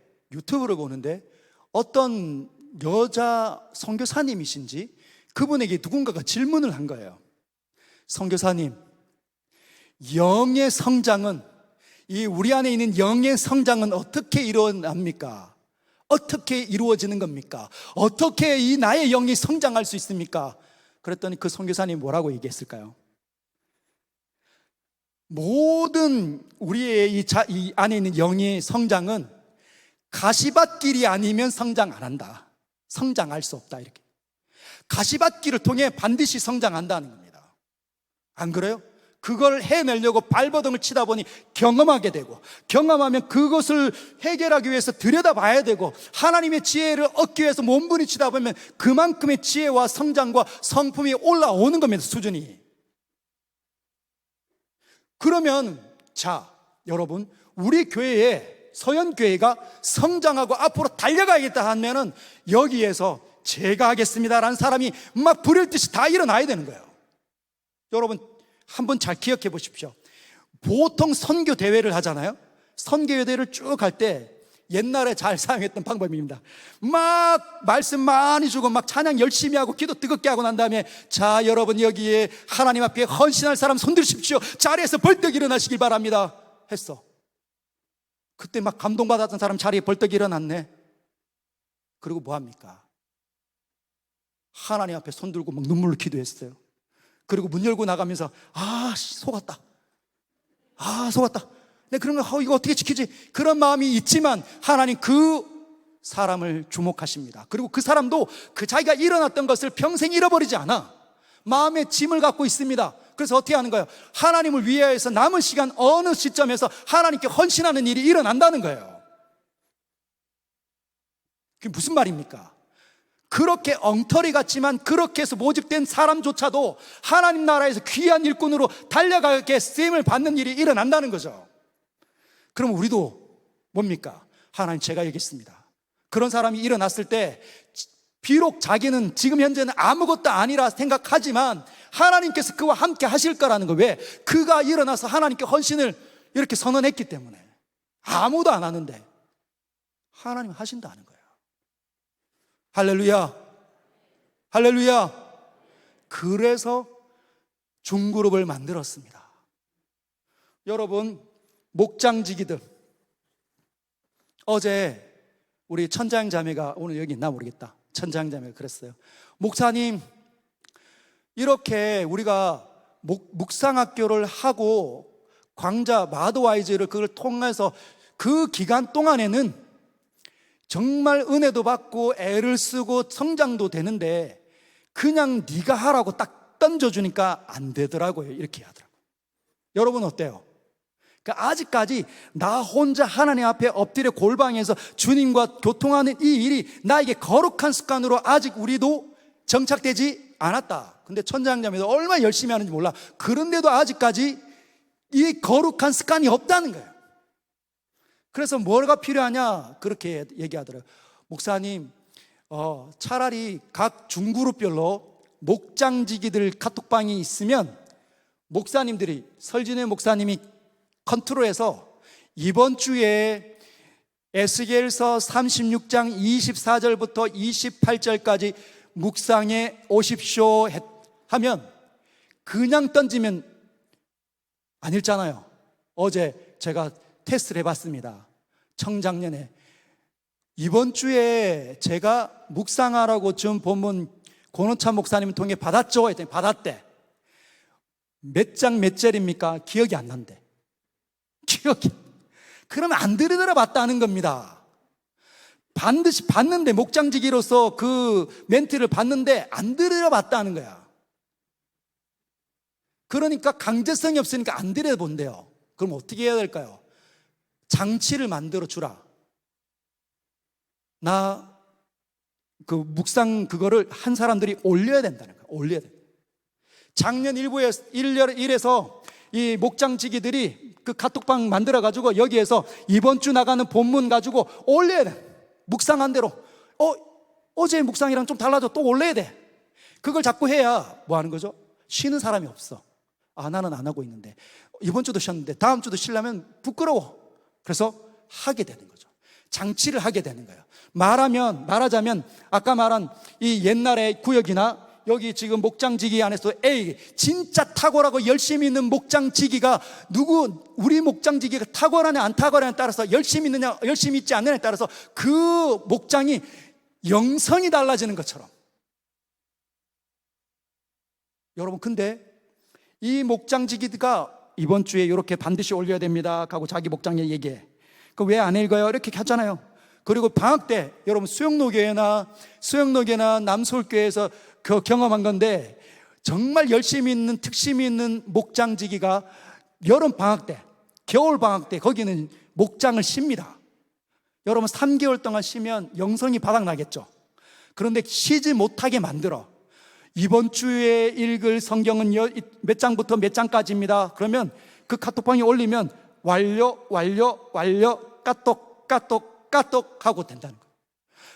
어떤 여자 선교사님이신지 그분에게 누군가가 질문을 한 거예요. 선교사님, 영의 성장은, 우리 안에 있는 영의 성장은 어떻게 일어납니까? 어떻게 이루어지는 겁니까? 어떻게 이 나의 영이 성장할 수 있습니까? 그랬더니 그 선교사님이 뭐라고 얘기했을까요? 모든 우리의 이 안에 있는 영의 성장은 가시밭길이 아니면 성장 안 한다, 성장할 수 없다, 이렇게. 가시밭길을 통해 반드시 성장한다는 겁니다. 안 그래요? 그걸 해내려고 발버둥을 치다 보니 경험하게 되고, 경험하면 그것을 해결하기 위해서 들여다봐야 되고, 하나님의 지혜를 얻기 위해서 몸부림치다 보면 그만큼의 지혜와 성장과 성품이 올라오는 겁니다, 수준이. 그러면 자, 여러분, 우리 교회에, 서현교회가 성장하고 앞으로 달려가야겠다 하면은 여기에서 제가 하겠습니다라는 사람이 막 불일 듯이 다 일어나야 되는 거예요. 여러분, 한번 잘 기억해 보십시오. 보통 선교 대회를 하잖아요. 선교 대회를 쭉 할 때 옛날에 잘 사용했던 방법입니다. 막 말씀 많이 주고 막 찬양 열심히 하고 기도 뜨겁게 하고 난 다음에, 자, 여러분, 여기에 하나님 앞에 헌신할 사람 손 들으십시오, 자리에서 벌떡 일어나시길 바랍니다 했어. 그때 막 감동받았던 사람 자리에 벌떡 일어났네. 그리고 뭐 합니까? 하나님 앞에 손 들고 막 눈물로 기도했어요. 그리고 문 열고 나가면서 속았다. 내가 그런 거 이거 어떻게 지키지? 그런 마음이 있지만 하나님 그 사람을 주목하십니다. 그리고 그 사람도 그 자기가 일어났던 것을 평생 잃어버리지 않아. 마음의 짐을 갖고 있습니다. 그래서 어떻게 하는 거예요? 하나님을 위하여서 남은 시간 어느 시점에서 하나님께 헌신하는 일이 일어난다는 거예요. 그게 무슨 말입니까? 그렇게 엉터리 같지만 그렇게 해서 모집된 사람조차도 하나님 나라에서 귀한 일꾼으로 달려가게 쓰임을 받는 일이 일어난다는 거죠. 그럼 우리도 뭡니까? 하나님, 제가 여기 있습니다. 그런 사람이 일어났을 때 비록 자기는 지금 현재는 아무것도 아니라 생각하지만 하나님께서 그와 함께 하실 거라는 거. 왜? 그가 일어나서 하나님께 헌신을 이렇게 선언했기 때문에. 아무도 안 하는데 하나님 하신다는 거예요. 할렐루야, 할렐루야. 그래서 중그룹을 만들었습니다. 여러분, 목장지기들, 어제 우리 천장 자매가, 오늘 여기 있나 모르겠다, 천장 자매가 그랬어요. 목사님, 이렇게 우리가 묵상학교를 하고 광자 마더와이즈를 그걸 통해서 그 기간 동안에는 정말 은혜도 받고 애를 쓰고 성장도 되는데 그냥 네가 하라고 딱 던져주니까 안 되더라고요. 이렇게 하더라고요. 여러분 어때요? 그러니까 아직까지 나 혼자 하나님 앞에 엎드려 골방에서 주님과 교통하는 이 일이 나에게 거룩한 습관으로 아직 우리도 정착되지 않았다. 근데 천장자매도 얼마나 열심히 하는지 몰라. 그런데도 아직까지 이 거룩한 습관이 없다는 거예요. 그래서 뭐가 필요하냐? 그렇게 얘기하더라고요. 목사님, 차라리 각 중그룹별로 목장지기들 카톡방이 있으면 목사님들이, 설진의 목사님이 컨트롤해서 이번 주에 에스겔서 36장 24절부터 28절까지 묵상해 오십시오 하면 그냥 던지면 안 읽잖아요. 어제 제가 테스트를 해봤습니다. 청작년에 이번 주에 제가 묵상하라고 준 본문 권원찬 목사님 통해 받았죠? 했더니 받았대. 몇 장 몇 절입니까? 기억이 안 난대. 기억이. 그러면 안 들으더라 봤다는 겁니다. 반드시 봤는데, 목장지기로서 그 멘트를 봤는데 안 들으러 봤다는 거야. 그러니까 강제성이 없으니까 안 들여 본대요. 그럼 어떻게 해야 될까요? 장치를 만들어 주라. 나 그 묵상 그거를 한 사람들이 올려야 된다는 거야. 올려야 돼. 작년 1에서 이 목장지기들이 그 카톡방 만들어 가지고 여기에서 이번 주 나가는 본문 가지고 올려야 돼. 묵상한 대로. 어제 묵상이랑 좀 달라져. 또 올려야 돼. 그걸 자꾸 해야 뭐 하는 거죠? 쉬는 사람이 없어. 나는 안 하고 있는데, 이번 주도 쉬었는데 다음 주도 쉬려면 부끄러워. 그래서 하게 되는 거죠. 장치를 하게 되는 거예요. 말하자면 아까 말한 이 옛날의 구역이나 여기 지금 목장지기 안에서 진짜 탁월하고 열심히 있는 목장지기가 우리 목장지기가 탁월하냐 안 탁월하냐에 따라서 열심히 있느냐 열심히 있지 않느냐에 따라서 그 목장이 영성이 달라지는 것처럼. 여러분, 근데 이 목장지기가 이번 주에 이렇게 반드시 올려야 됩니다 하고 자기 목장에 얘기해. 그 왜 안 읽어요? 이렇게 하잖아요. 그리고 방학 때 여러분 수영로교회나 남서울교회에서 그 경험한 건데, 정말 열심히 있는 특심이 있는 목장지기가 여름 방학 때, 겨울 방학 때 거기는 목장을 쉽니다. 여러분 3개월 동안 쉬면 영성이 바닥나겠죠. 그런데 쉬지 못하게 만들어. 이번 주에 읽을 성경은 몇 장부터 몇 장까지입니다. 그러면 그 카톡방에 올리면 완료 까똑 하고 된다는 거예요.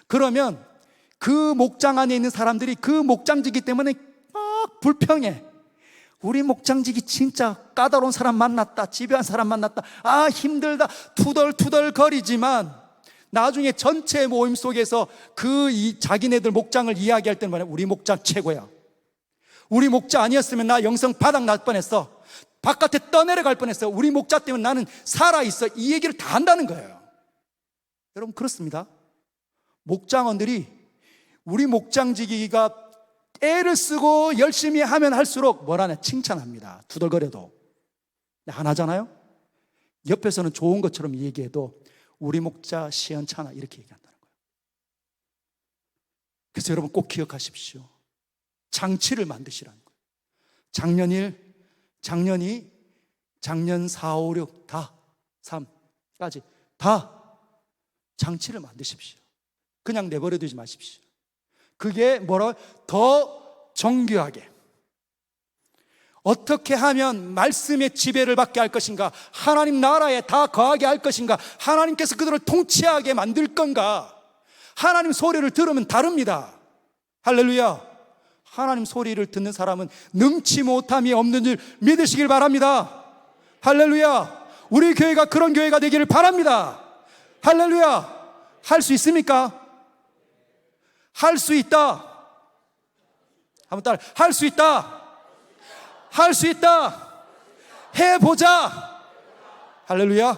그러면 그 목장 안에 있는 사람들이 그 목장지기 때문에 막 불평해. 우리 목장지기 진짜 까다로운 사람 만났다, 집요한 사람 만났다, 힘들다, 투덜투덜 거리지만 나중에 전체 모임 속에서 자기네들 목장을 이야기할 때는 뭐냐? 우리 목장 최고야. 우리 목자 아니었으면 나 영성 바닥 날 뻔했어. 바깥에 떠내려갈 뻔했어. 우리 목자 때문에 나는 살아있어. 이 얘기를 다 한다는 거예요. 여러분, 그렇습니다. 목장원들이 우리 목장지기가 애를 쓰고 열심히 하면 할수록 뭐라냐? 칭찬합니다. 투덜거려도. 안 하잖아요? 옆에서는 좋은 것처럼 얘기해도 우리 목자 시원찮아 이렇게 얘기한다는 거예요. 그래서 여러분 꼭 기억하십시오. 장치를 만드시라는 거예요. 작년 1, 작년 2, 작년 4, 5, 6 다 3까지 다 장치를 만드십시오. 그냥 내버려 두지 마십시오. 그게 더 정교하게 어떻게 하면 말씀의 지배를 받게 할 것인가, 하나님 나라에 다 거하게 할 것인가, 하나님께서 그들을 통치하게 만들 건가. 하나님 소리를 들으면 다릅니다. 할렐루야. 하나님 소리를 듣는 사람은 능치 못함이 없는 줄 믿으시길 바랍니다. 할렐루야. 우리 교회가 그런 교회가 되기를 바랍니다. 할렐루야. 할 수 있습니까? 할 수 있다. 한번 따라. 할 수 있다. 할 수 있다. 해보자. 할렐루야.